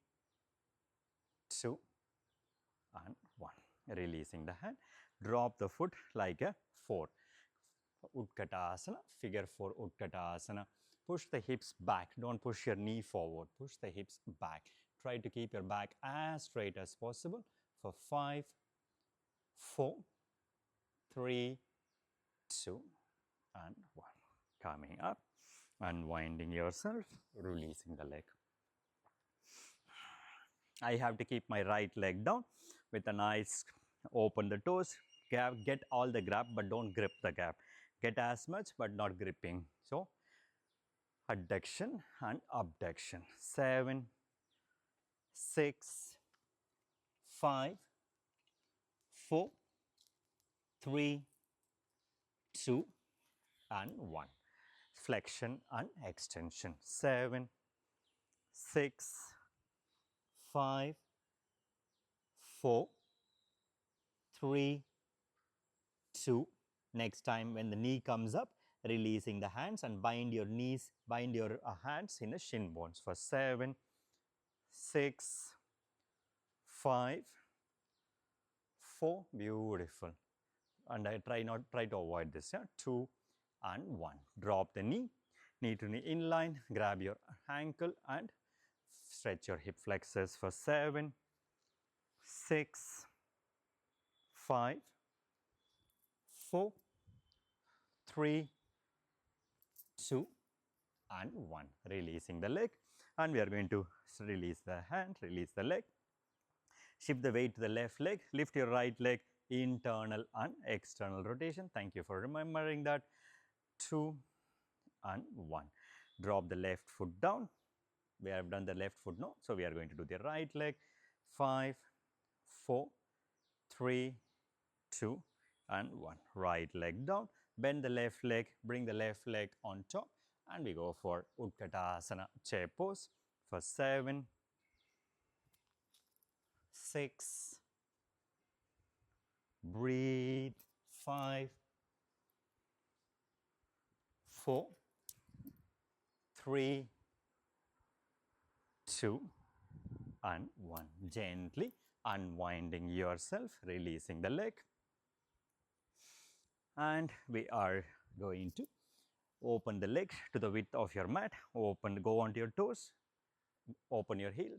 2 and 1. Releasing the hand. Drop the foot like a 4. Utkatasana, figure 4 Utkatasana. Push the hips back. Don't push your knee forward. Push the hips back. Try to keep your back as straight as possible for 5, 4, 3, 2 and 1. Coming up, unwinding yourself, releasing the leg. I have to keep my right leg down with a nice open the toes, get all the grab but don't grip the gap. Get as much but not gripping. So, adduction and abduction. 7, 6, 5, 4, 3, 2 and 1. Flexion and extension. 7, 6, 5, 4, 3, 2. Next time when the knee comes up, releasing the hands and bind your knees, bind your hands in the shin bones for 7, 6, 5, 4, beautiful. And I try to avoid this, yeah, 2 and 1. Drop the knee to knee in line, grab your ankle and stretch your hip flexors for 7, 6, 5, 4, 3, 2 and 1. Releasing the leg, and we are going to release the hand, release the leg. Shift the weight to the left leg, lift your right leg, internal and external rotation. Thank you for remembering that. 2 and 1. Drop the left foot down. We have done the left foot now, so we are going to do the right leg. 5, 4, 3, 2 and 1. Right leg down, bend the left leg, bring the left leg on top, and we go for Utkatasana chair pose for 7, 6, breathe, 5, 4, 3, 2 and 1. Gently unwinding yourself, releasing the leg, and we are going to open the leg to the width of your mat. Go onto your toes, open your heel,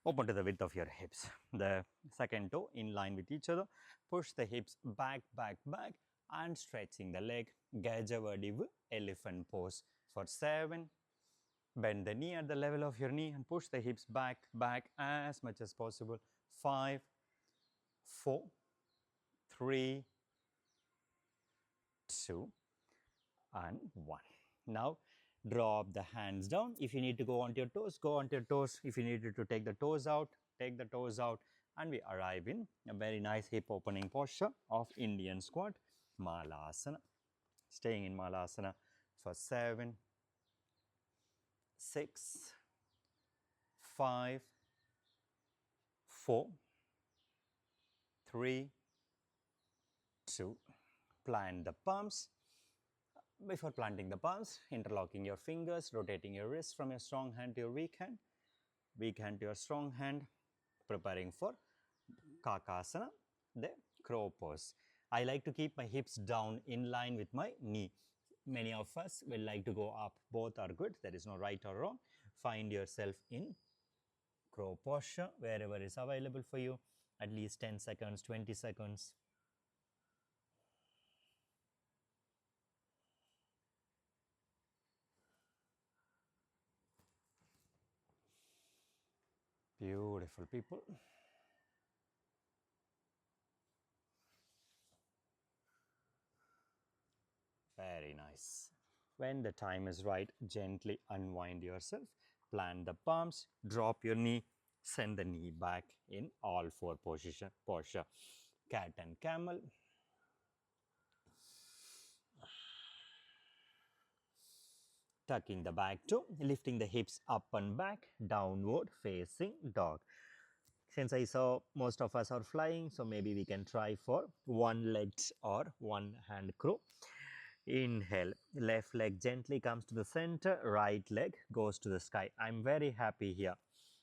open to the width of your hips. The second toe in line with each other. Push the hips back, back, back, and stretching the leg. Gajavadivu elephant pose for 7. Bend the knee at the level of your knee and push the hips back, back as much as possible. 5, 4, 3, 2 and 1. Now drop the hands down. If you need to go onto your toes, go onto your toes. If you needed to take the toes out, take the toes out, and we arrive in a very nice hip opening posture of Indian squat, Malasana. Staying in Malasana for 7, 6, 5, 4, 3, 2. Plant the palms. Before planting the palms, interlocking your fingers, rotating your wrist from your strong hand to your weak hand to your strong hand, preparing for Kakasana, the crow pose. I like to keep my hips down in line with my knee. Many of us will like to go up. Both are good. There is no right or wrong. Find yourself in crow posture wherever is available for you. At least 10 seconds, 20 seconds. Beautiful people. Very nice. When the time is right, gently unwind yourself. Plant the palms, drop your knee, send the knee back in all 4 posture. Cat and camel. Tucking the back toe, lifting the hips up and back, downward facing dog. Since I saw most of us are flying, so maybe we can try for one leg or one hand crow. Inhale, left leg gently comes to the center, right leg goes to the sky. I'm very happy here.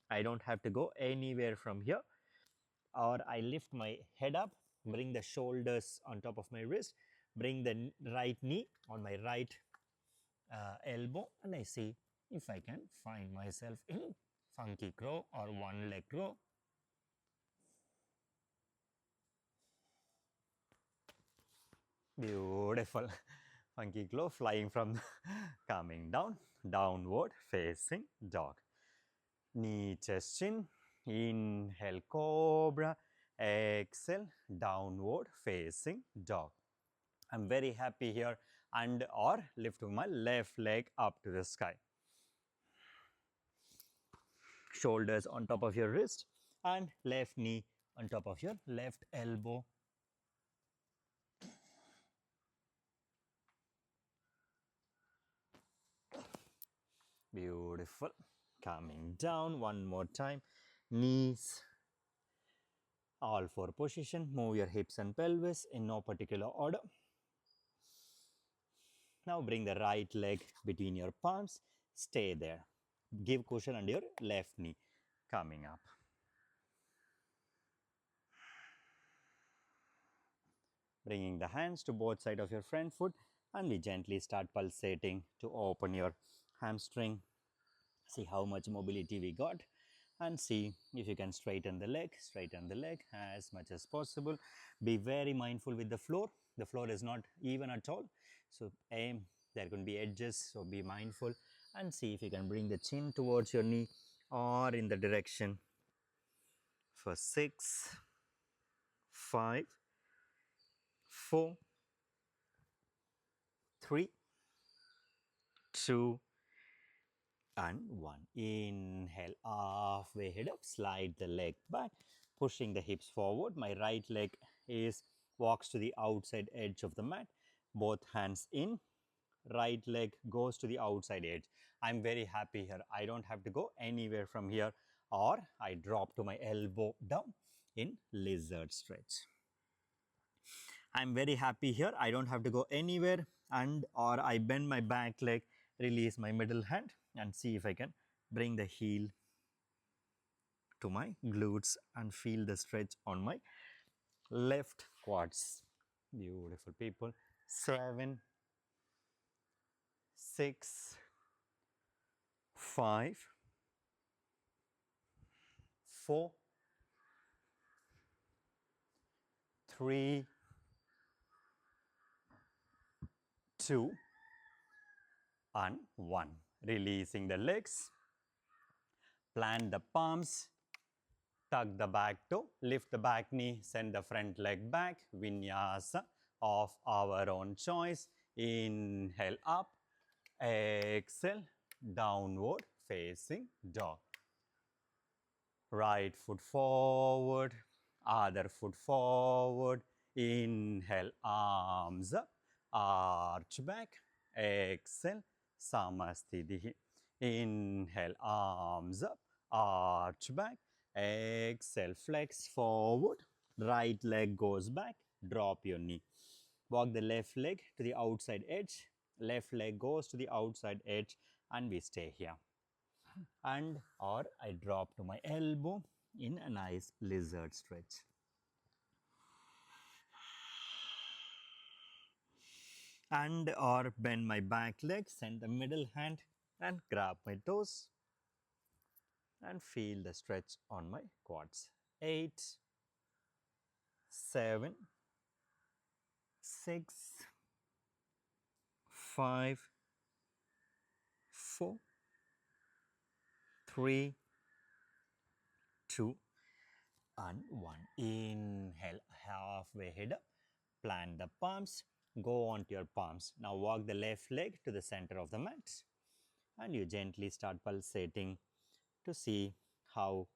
I don't have to go anywhere from here. Or I lift my head up, bring the shoulders on top of my wrist, bring the right knee on my right elbow, and I see if I can find myself in funky crow or one leg crow. Beautiful. Funky crow flying from coming down, downward facing dog. Knee, chest, chin. Inhale, cobra. Exhale, downward facing dog. I'm very happy here, and or lift my left leg up to the sky. Shoulders on top of your wrist and left knee on top of your left elbow. Beautiful. Coming down one more time. Knees. All 4 position. Move your hips and pelvis in no particular order. Now bring the right leg between your palms. Stay there. Give cushion under your left knee. Coming up. bringing the hands to both sides of your front foot, and we gently start pulsating to open your hamstring. See how much mobility we got, and see if you can straighten the leg as much as possible. Be very mindful with the floor. The floor is not even at all, so aim, there can be edges, so be mindful, and see if you can bring the chin towards your knee or in the direction for 6, 5, 4, 3, 2, and 1. Inhale, halfway head up, slide the leg back, pushing the hips forward. My right leg walks to the outside edge of the mat, both hands in, right leg goes to the outside edge. I'm very happy here. I don't have to go anywhere from here, or I drop to my elbow down in lizard stretch. I'm very happy here. I don't have to go anywhere, and or I bend my back leg, release my middle hand, and see if I can bring the heel to my glutes and feel the stretch on my left quads. Beautiful people. 7, 6, 5, 4, 3, 2, and 1. Releasing the legs. Plant the palms. Tuck the back toe, lift the back knee, send the front leg back. Vinyasa of our own choice. Inhale up, exhale, downward facing dog. Right foot forward, other foot forward. Inhale, arms up, arch back. Exhale, Samasthiti. Inhale, arms up, arch back. Exhale, flex forward. Right leg goes back, drop your knee. Walk the left leg to the outside edge. Left leg goes to the outside edge, and we stay here. And or I drop to my elbow in a nice lizard stretch. And or bend my back leg, send the middle hand and grab my toes and feel the stretch on my quads. 8, 7, 6, 5, 4, 3, 2, and 1. Inhale, halfway head up, plant the palms, go onto your palms. Now walk the left leg to the center of the mat, and you gently start pulsating to see how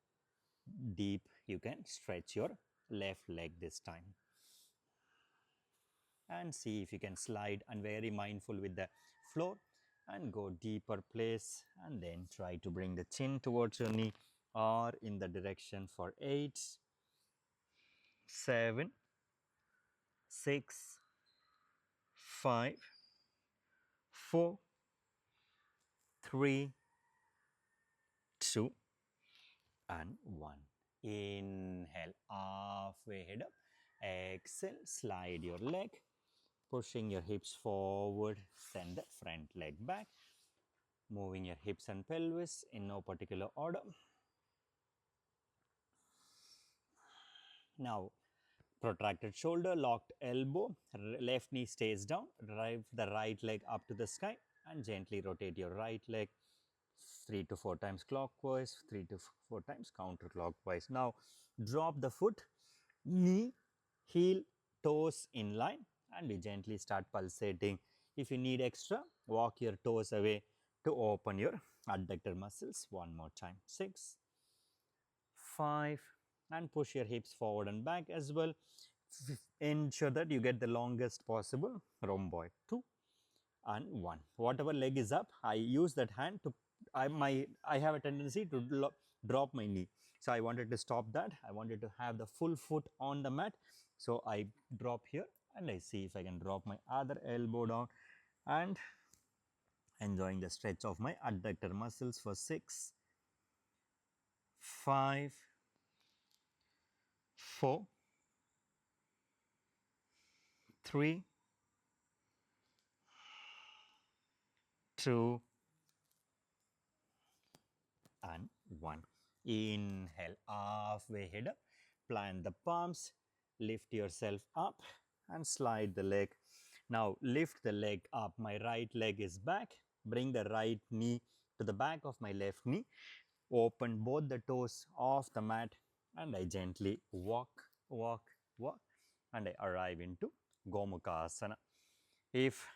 deep you can stretch your left leg this time. And see if you can slide, and very mindful with the floor, and go deeper place, and then try to bring the chin towards your knee or in the direction for 8, 7, 6, 5, 4, 3, 2, and 1. Inhale, halfway head up. Exhale, slide your leg, pushing your hips forward, send the front leg back, moving your hips and pelvis in no particular order. Now, protracted shoulder, locked elbow, left knee stays down, drive the right leg up to the sky, and gently rotate your right leg 3 to 4 times clockwise, 3 to 4 times counterclockwise. Now, drop the foot, knee, heel, toes in line, and we gently start pulsating. If you need extra, walk your toes away to open your adductor muscles. One more time. 6, 5, and push your hips forward and back as well. Ensure that you get the longest possible rhomboid. 2 and 1. Whatever leg is up, I use that hand to, I have a tendency to drop my knee. So I wanted to stop that. I wanted to have the full foot on the mat. So I drop here, and I see if I can drop my other elbow down, and enjoying the stretch of my adductor muscles for 6, 5, 4, 3, 2, and 1. Inhale, halfway head up, plant the palms, lift yourself up and slide the leg. Now lift the leg up, my right leg is back, bring the right knee to the back of my left knee, open both the toes off the mat and I gently walk, walk, walk and I arrive into Gomukhasana. If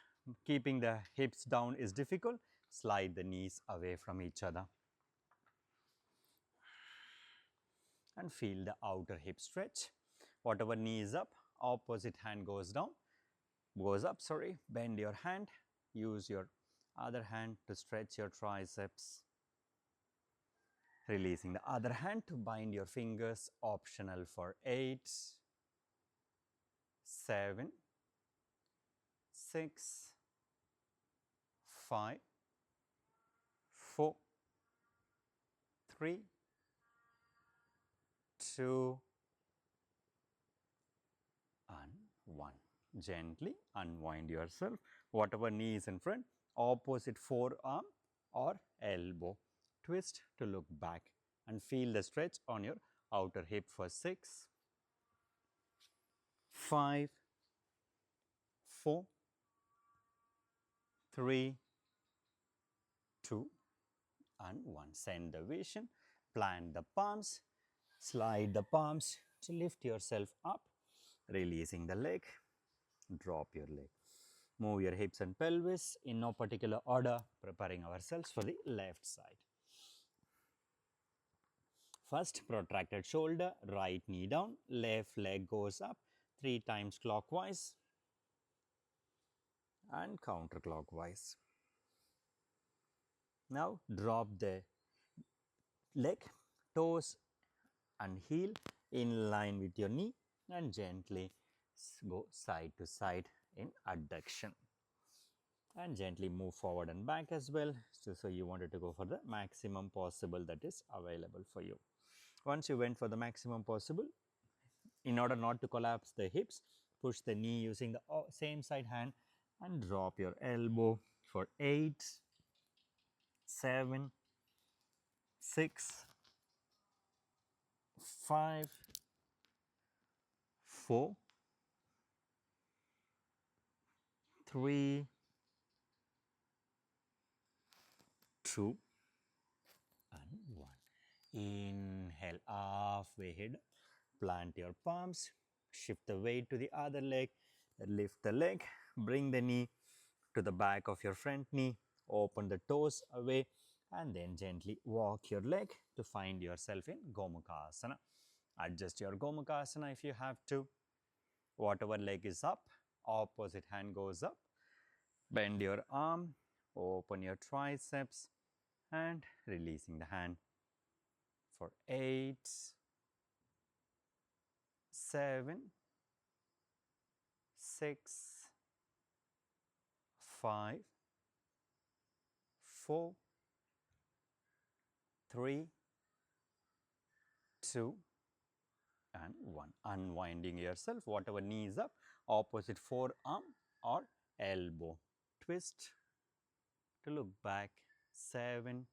keeping the hips down is difficult, slide the knees away from each other. And feel the outer hip stretch. Whatever knee is up, opposite hand goes down, goes up, sorry. Bend your hand, use your other hand to stretch your triceps. Releasing the other hand to bind your fingers, optional for 8, 7, 6, 5, 4, 3, 2, and 1. Gently unwind yourself. Whatever knee is in front, opposite forearm or elbow. Twist to look back and feel the stretch on your outer hip for 6, 5, 4, 3, 2, and 1. Send the vision, plant the palms, slide the palms to lift yourself up, releasing the leg, drop your leg. Move your hips and pelvis in no particular order, preparing ourselves for the left side. First, protracted shoulder, right knee down, left leg goes up 3 times clockwise and counterclockwise. Now, drop the leg, toes and heel in line with your knee and gently go side to side in adduction. And gently move forward and back as well. So you wanted to go for the maximum possible that is available for you. Once you went for the maximum possible, in order not to collapse the hips, push the knee using the same side hand and drop your elbow for 8, 7, 6, 5, 4, 3, 2, and 1. Inhale, halfway head, plant your palms, shift the weight to the other leg, lift the leg, bring the knee to the back of your front knee, open the toes away and then gently walk your leg to find yourself in Gomukhasana. Adjust your Gomukhasana if you have to. Whatever leg is up, opposite hand goes up. Bend your arm, open your triceps and releasing the hand for 8, 7, 6, 5, 4, 3, 2, and 1. Unwinding yourself, whatever knee is up, opposite forearm or elbow. Twist to look back. 7,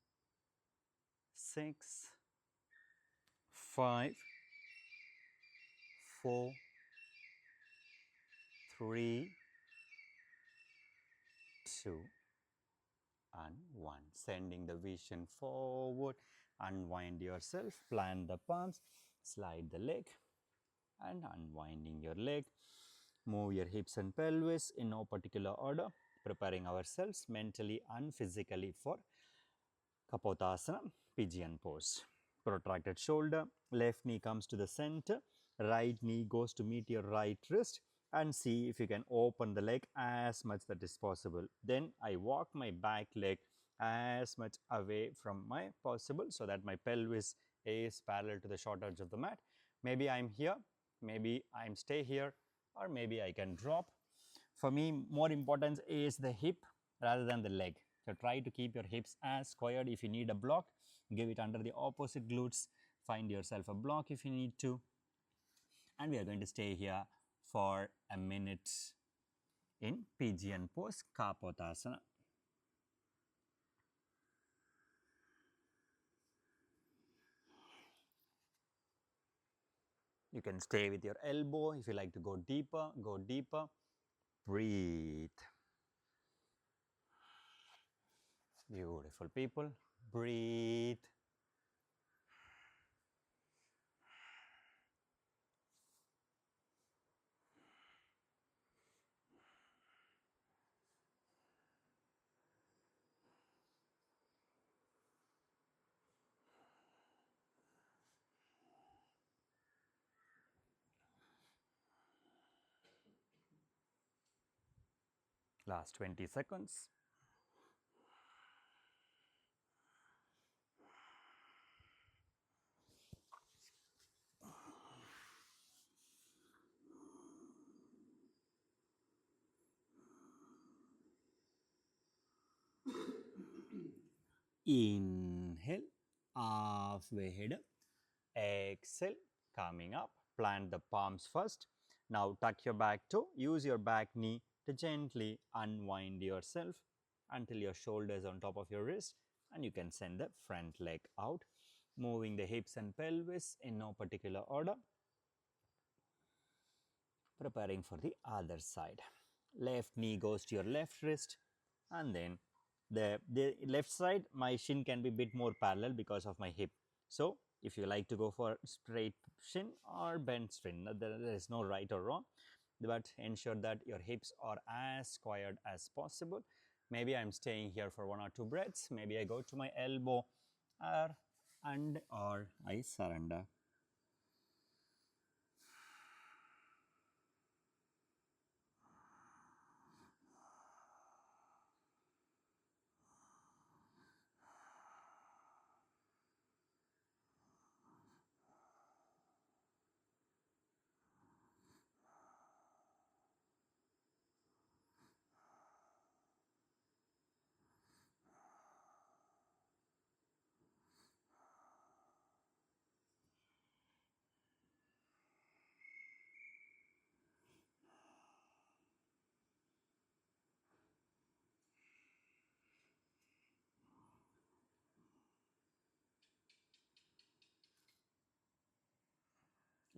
6, 5, 4, 3, 2, and 1. Sending the vision forward. Unwind yourself, plant the palms, slide the leg and unwinding your leg. Move your hips and pelvis in no particular order, preparing ourselves mentally and physically for Kapotasana, pigeon pose. Protracted shoulder, left knee comes to the center, right knee goes to meet your right wrist and see if you can open the leg as much that is possible. Then I walk my back leg as much away from my possible so that my pelvis is parallel to the short edge of the mat. Maybe I'm here, maybe I'm stay here, or maybe I can drop. For me, more important is the hip rather than the leg. So try to keep your hips as squared. If you need a block, give it under the opposite glutes. Find yourself a block if you need to. And we are going to stay here for a minute in pigeon pose, Kapotasana. You can stay with your elbow. If you like to go deeper, go deeper. Breathe. Beautiful people. Breathe. Last 20 seconds. Inhale, halfway head up. Exhale, coming up. Plant the palms first. Now tuck your back toe. Use your back knee to gently unwind yourself until your shoulders on top of your wrist, and you can send the front leg out, moving the hips and pelvis in no particular order. Preparing for the other side. Left knee goes to your left wrist, and then the left side, my shin can be a bit more parallel because of my hip. So if you like to go for straight shin or bent shin, there is no right or wrong, but ensure that your hips are as squared as possible. Maybe I'm staying here for 1 or 2 breaths. Maybe I go to my elbow or I surrender.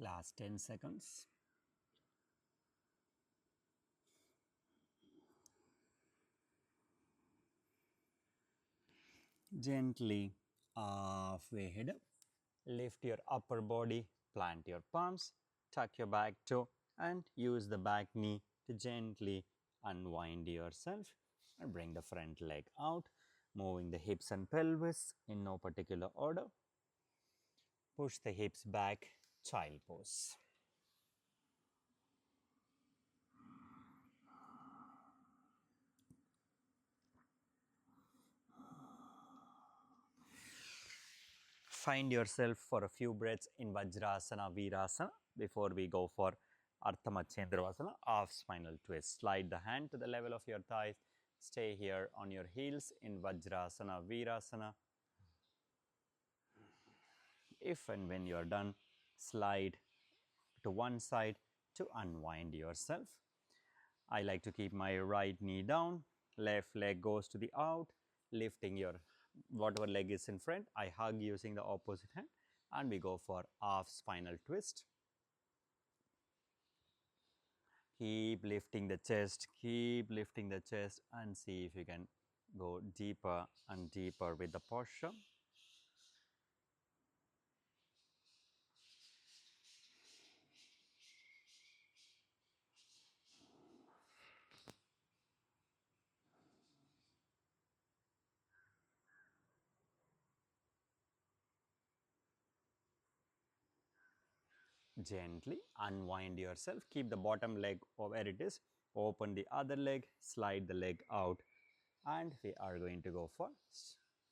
Last 10 seconds. Gently halfway head up. Lift your upper body, plant your palms, tuck your back toe, and use the back knee to gently unwind yourself and bring the front leg out, moving the hips and pelvis in no particular order. Push the hips back, child pose. Find yourself for a few breaths in Vajrasana, Virasana before we go for Ardha Machendravasana, half spinal twist. Slide the hand to the level of your thighs. Stay here on your heels in Vajrasana, Virasana. If and when you are done, slide to one side to unwind yourself. I like to keep my right knee down, left leg goes to the out, lifting your whatever leg is in front. I hug using the opposite hand, and we go for half spinal twist. Keep lifting the chest, and see if you can go deeper and deeper with the posture. Gently unwind yourself. Keep the bottom leg where it is. Open the other leg, slide the leg out, and we are going to go for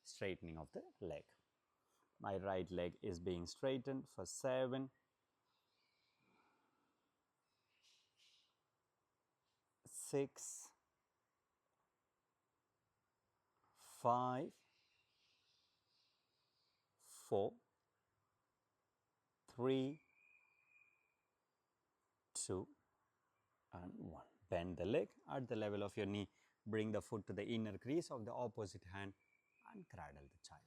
straightening of the leg. My right leg is being straightened for 7, 6, 5, 4, 3, 2, and 1. Bend the leg at the level of your knee. Bring the foot to the inner crease of the opposite hand and cradle the child.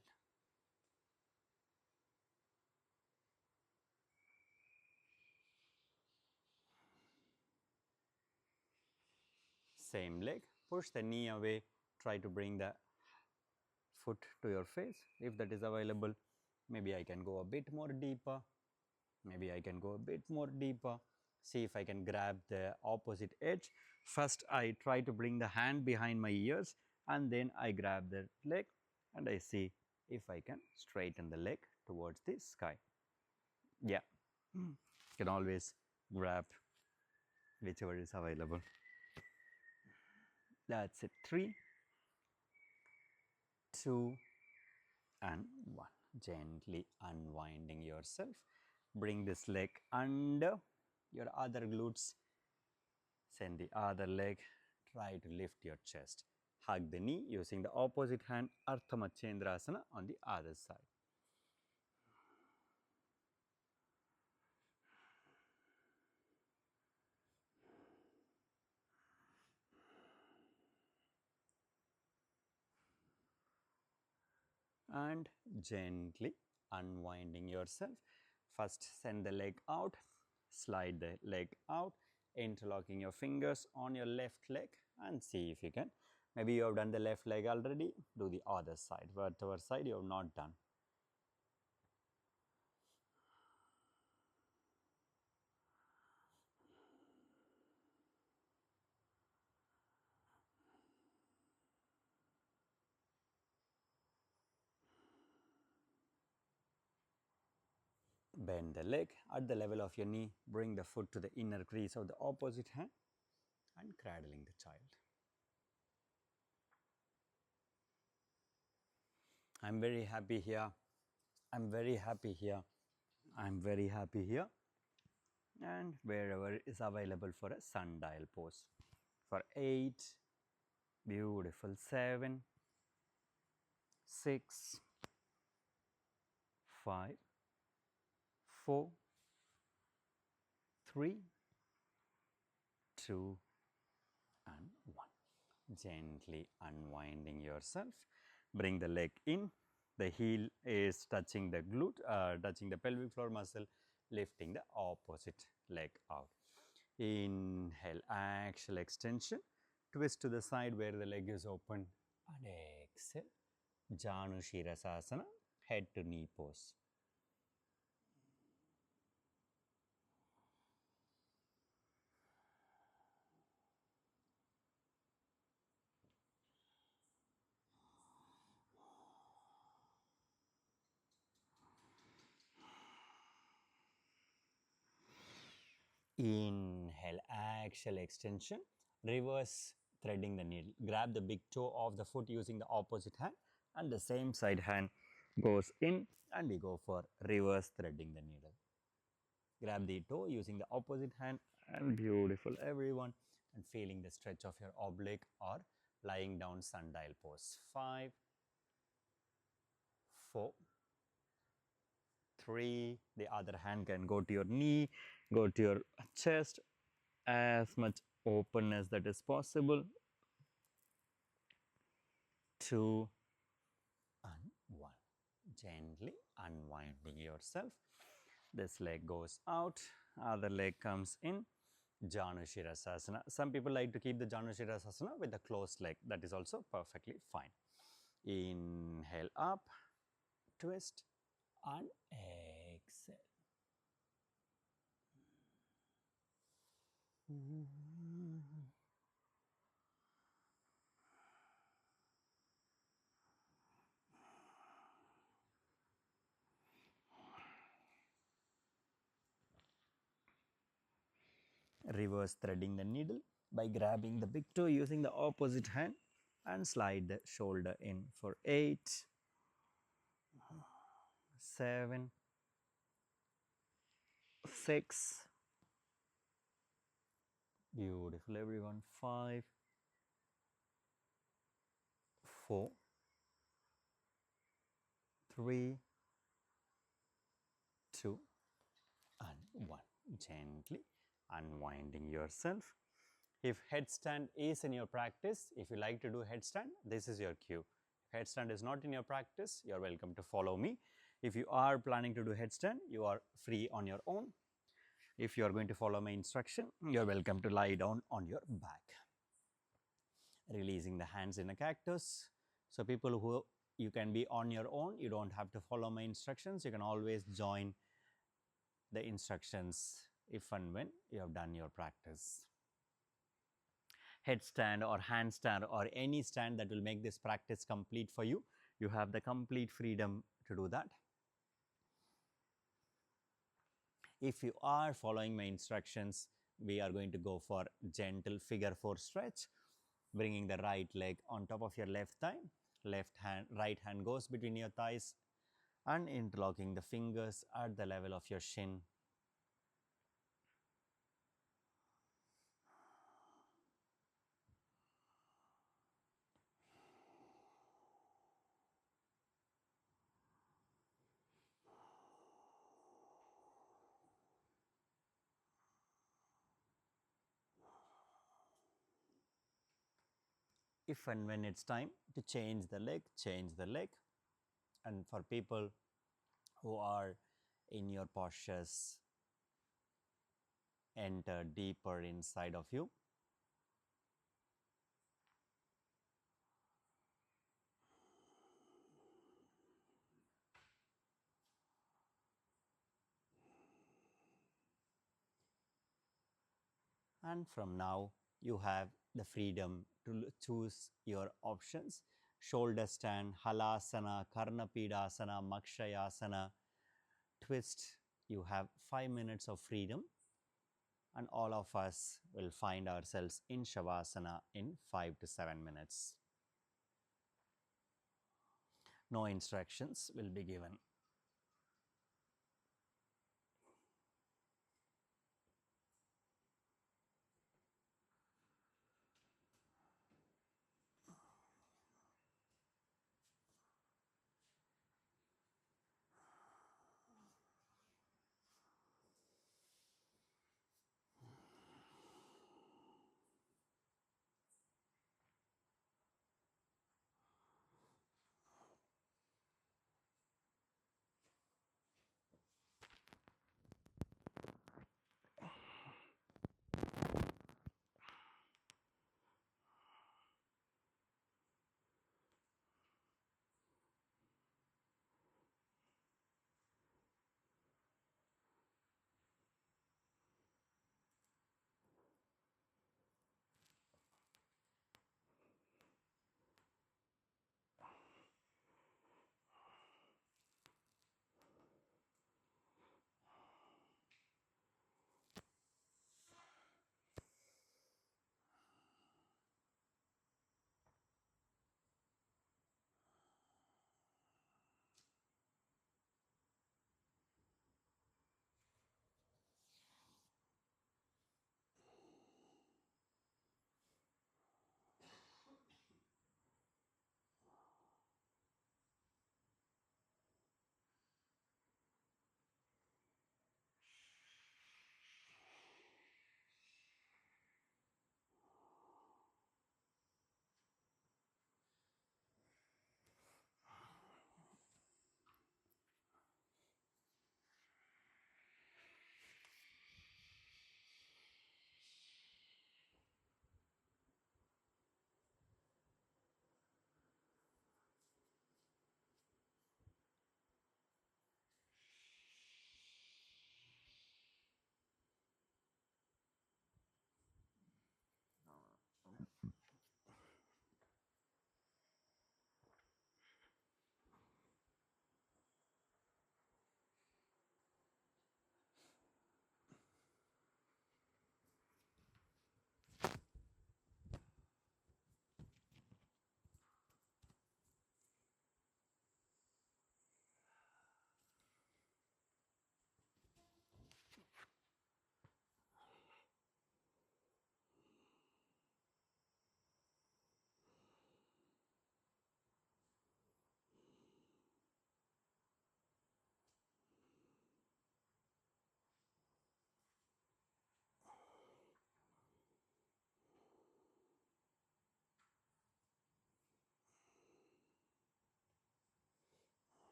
Same leg, push the knee away, try to bring the foot to your face if that is available. Maybe I can go a bit more deeper. Maybe I can go a bit more deeper. See if I can grab the opposite edge. First I try to bring the hand behind my ears and then I grab the leg and I see if I can straighten the leg towards the sky. Yeah, you can always grab whichever is available. That's it. 3, 2 and 1. Gently unwinding yourself. Bring this leg under your other glutes. Send the other leg. Try to lift your chest. Hug the knee using the opposite hand. Ardha Matsyendrasana on the other side. And gently unwinding yourself. First send the leg out, slide the leg out, interlocking your fingers on your left leg and see if you can. Maybe you have done the left leg already, do the other side, whatever side you have not done. Bend the leg at the level of your knee, bring the foot to the inner crease of the opposite hand and cradling the child. I'm very happy here. I'm very happy here. I'm very happy here. And wherever is available for a sundial pose. For 8, beautiful, 7, 6, 5, 4, 3, 2 and 1. Gently unwinding yourself. Bring the leg in. The heel is touching the glute, touching the pelvic floor muscle, lifting the opposite leg out. Inhale, axial extension. Twist to the side where the leg is open and exhale. Janu Shirasasana, head to knee pose. Inhale, axial extension, reverse threading the needle. Grab the big toe of the foot using the opposite hand and the same side hand goes in and we go for reverse threading the needle. Grab the toe using the opposite hand and beautiful everyone and feeling the stretch of your oblique or lying down sundial pose. 5, 4, 3, the other hand can go to your knee, go to your chest, as much open as that is possible. 2 and 1. Gently unwinding yourself. This leg goes out, other leg comes in. Janu Shirasasana. Some people like to keep the Janu Shirasasana with the closed leg. That is also perfectly fine. Inhale up, twist and exhale. Reverse threading the needle by grabbing the big toe using the opposite hand and slide the shoulder in for 8, 7, 6, beautiful everyone, 5, 4, 3, 2 and 1. Gently unwinding yourself. If headstand is in your practice, if you like to do headstand, this is your cue. If headstand is not in your practice, you are welcome to follow me. If you are planning to do headstand, you are free on your own. If you are going to follow my instruction, you are welcome to lie down on your back. Releasing the hands in a cactus. So people who you can be on your own, you don't have to follow my instructions. You can always join the instructions if and when you have done your practice. Headstand or handstand or any stand that will make this practice complete for you, you have the complete freedom to do that. If you are following my instructions, we are going to go for gentle figure 4 stretch, bringing the right leg on top of your left thigh, right hand goes between your thighs and interlocking the fingers at the level of your shin. If and when it's time to change the leg, change the leg. And for people who are in your postures, enter deeper inside of you. And from now, you have the freedom to choose your options. Shoulder stand, halasana, karnapidasana, makshayasana, twist. You have 5 minutes of freedom, and all of us will find ourselves in shavasana in 5 to 7 minutes. No instructions will be given.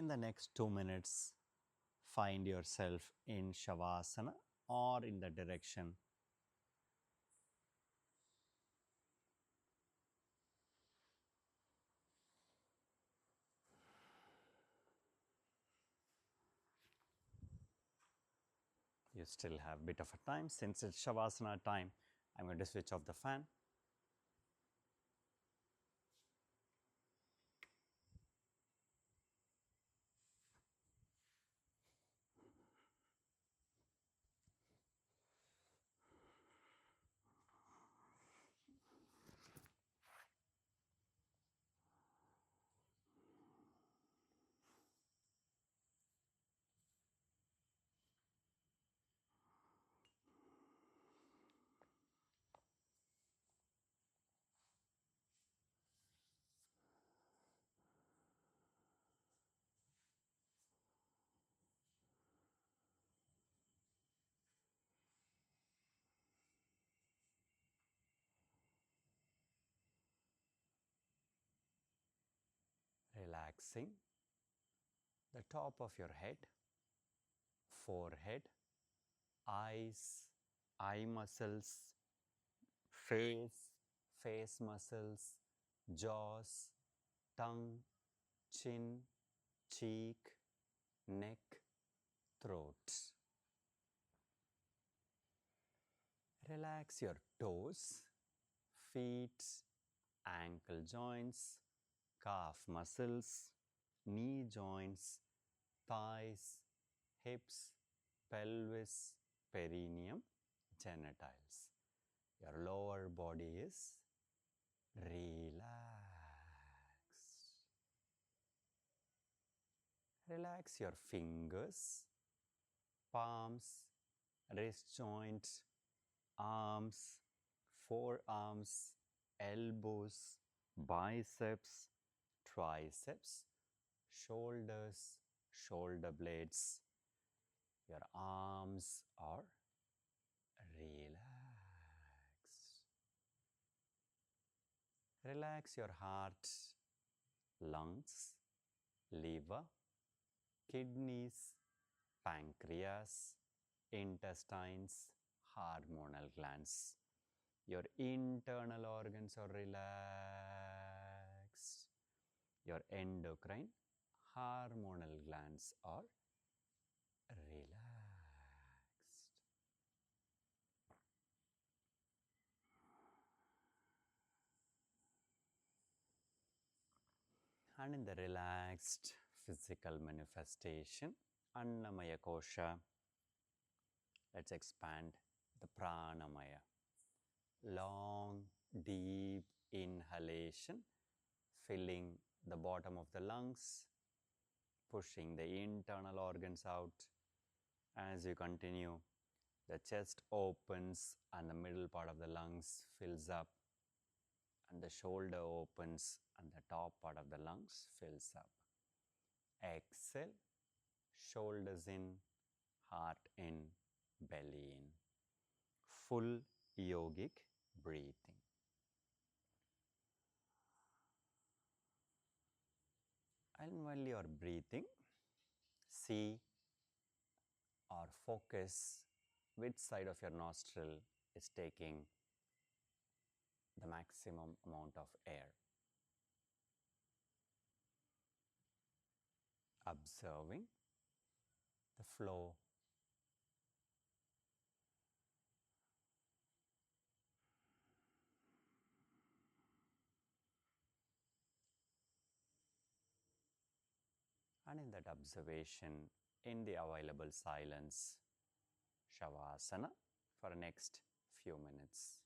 In the next 2 minutes, find yourself in Shavasana or in the direction you still have a bit of a time. Since it's Shavasana time, I'm going to switch off the fan. Relaxing the top of your head, forehead, eyes, eye muscles, face, face muscles, jaws, tongue, chin, cheek, neck, throat. Relax your toes, feet, ankle joints, calf muscles, knee joints, thighs, hips, pelvis, perineum, genitals. Your lower body is relaxed. Relax your fingers, palms, wrist joints, arms, forearms, elbows, biceps, triceps, shoulders, shoulder blades. Your arms are relaxed. Relax your heart, lungs, liver, kidneys, pancreas, intestines, hormonal glands. Your internal organs are relaxed. Your endocrine, hormonal glands are relaxed. And in the relaxed physical manifestation, Annamaya Kosha, let's expand the Pranamaya. Long, deep inhalation, filling the bottom of the lungs, pushing the internal organs out. As you continue, the chest opens and the middle part of the lungs fills up, and the shoulder opens and the top part of the lungs fills up. Exhale, shoulders in, heart in, belly in. Full yogic breathing. And while you are breathing, see or focus which side of your nostril is taking the maximum amount of air. Observing the flow. And in that observation, in the available silence, Shavasana for the next few minutes.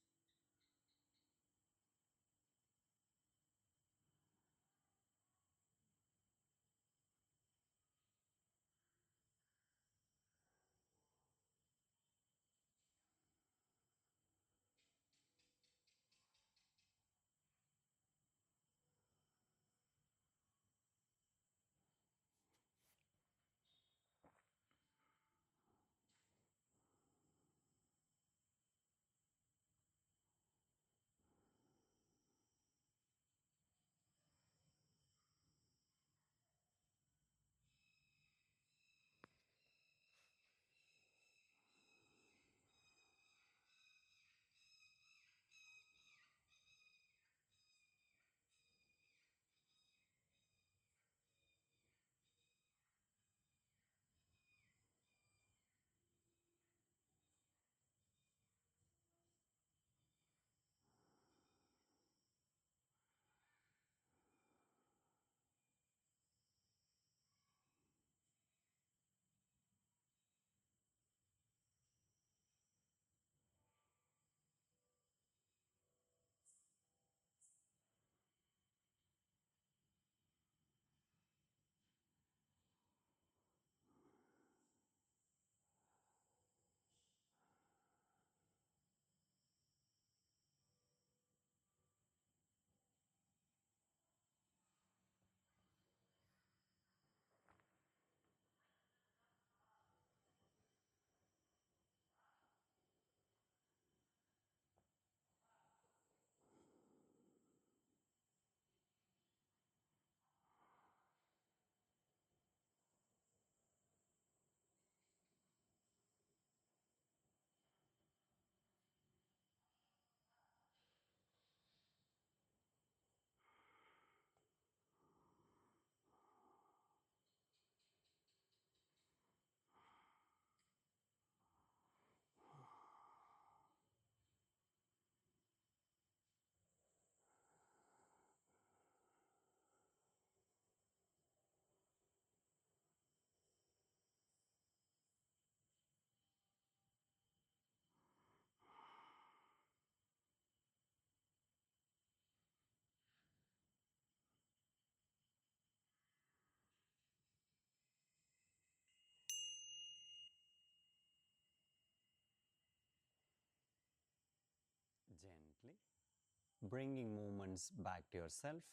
bringing movements back to yourself.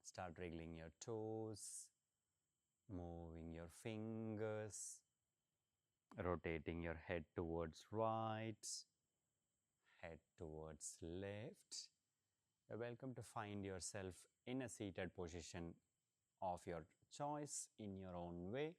Start wriggling your toes, moving your fingers, rotating your head towards right, head towards left. You're welcome to find yourself in a seated position of your choice in your own way.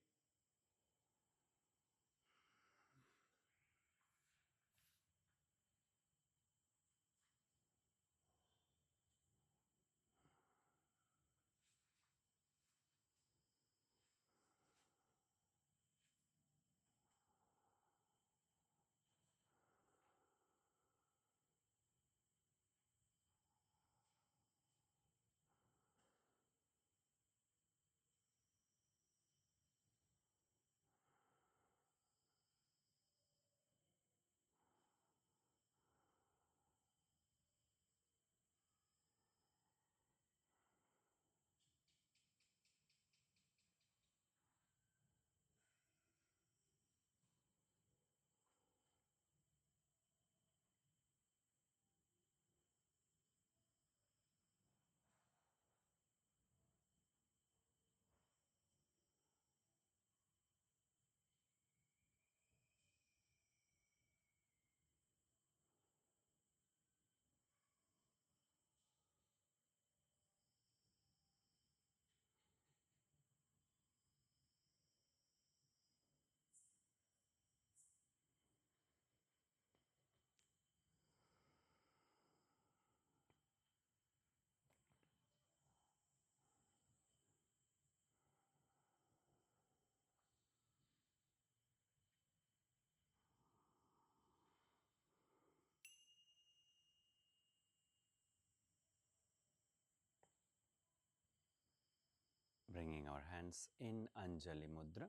Bringing our hands in Anjali Mudra,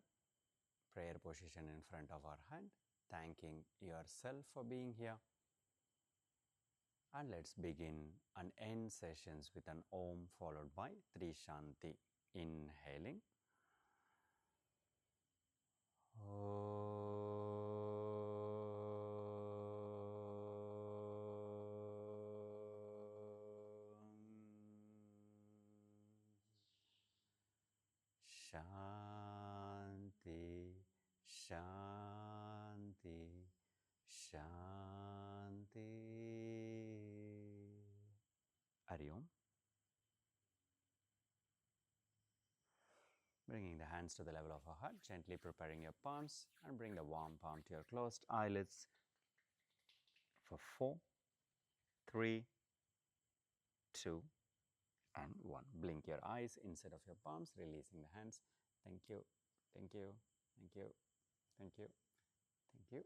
prayer position in front of our hand, thanking yourself for being here. And let's begin and end sessions with an Om followed by Tri Shanti. Inhaling. Shanti, Shanti, Shanti. Hari Om. Bringing the hands to the level of our heart, gently preparing your palms, and bring the warm palm to your closed eyelids for 4, 3, 2, and 1. Blink your eyes instead of your palms, releasing the hands. Thank you, thank you, thank you, thank you, thank you.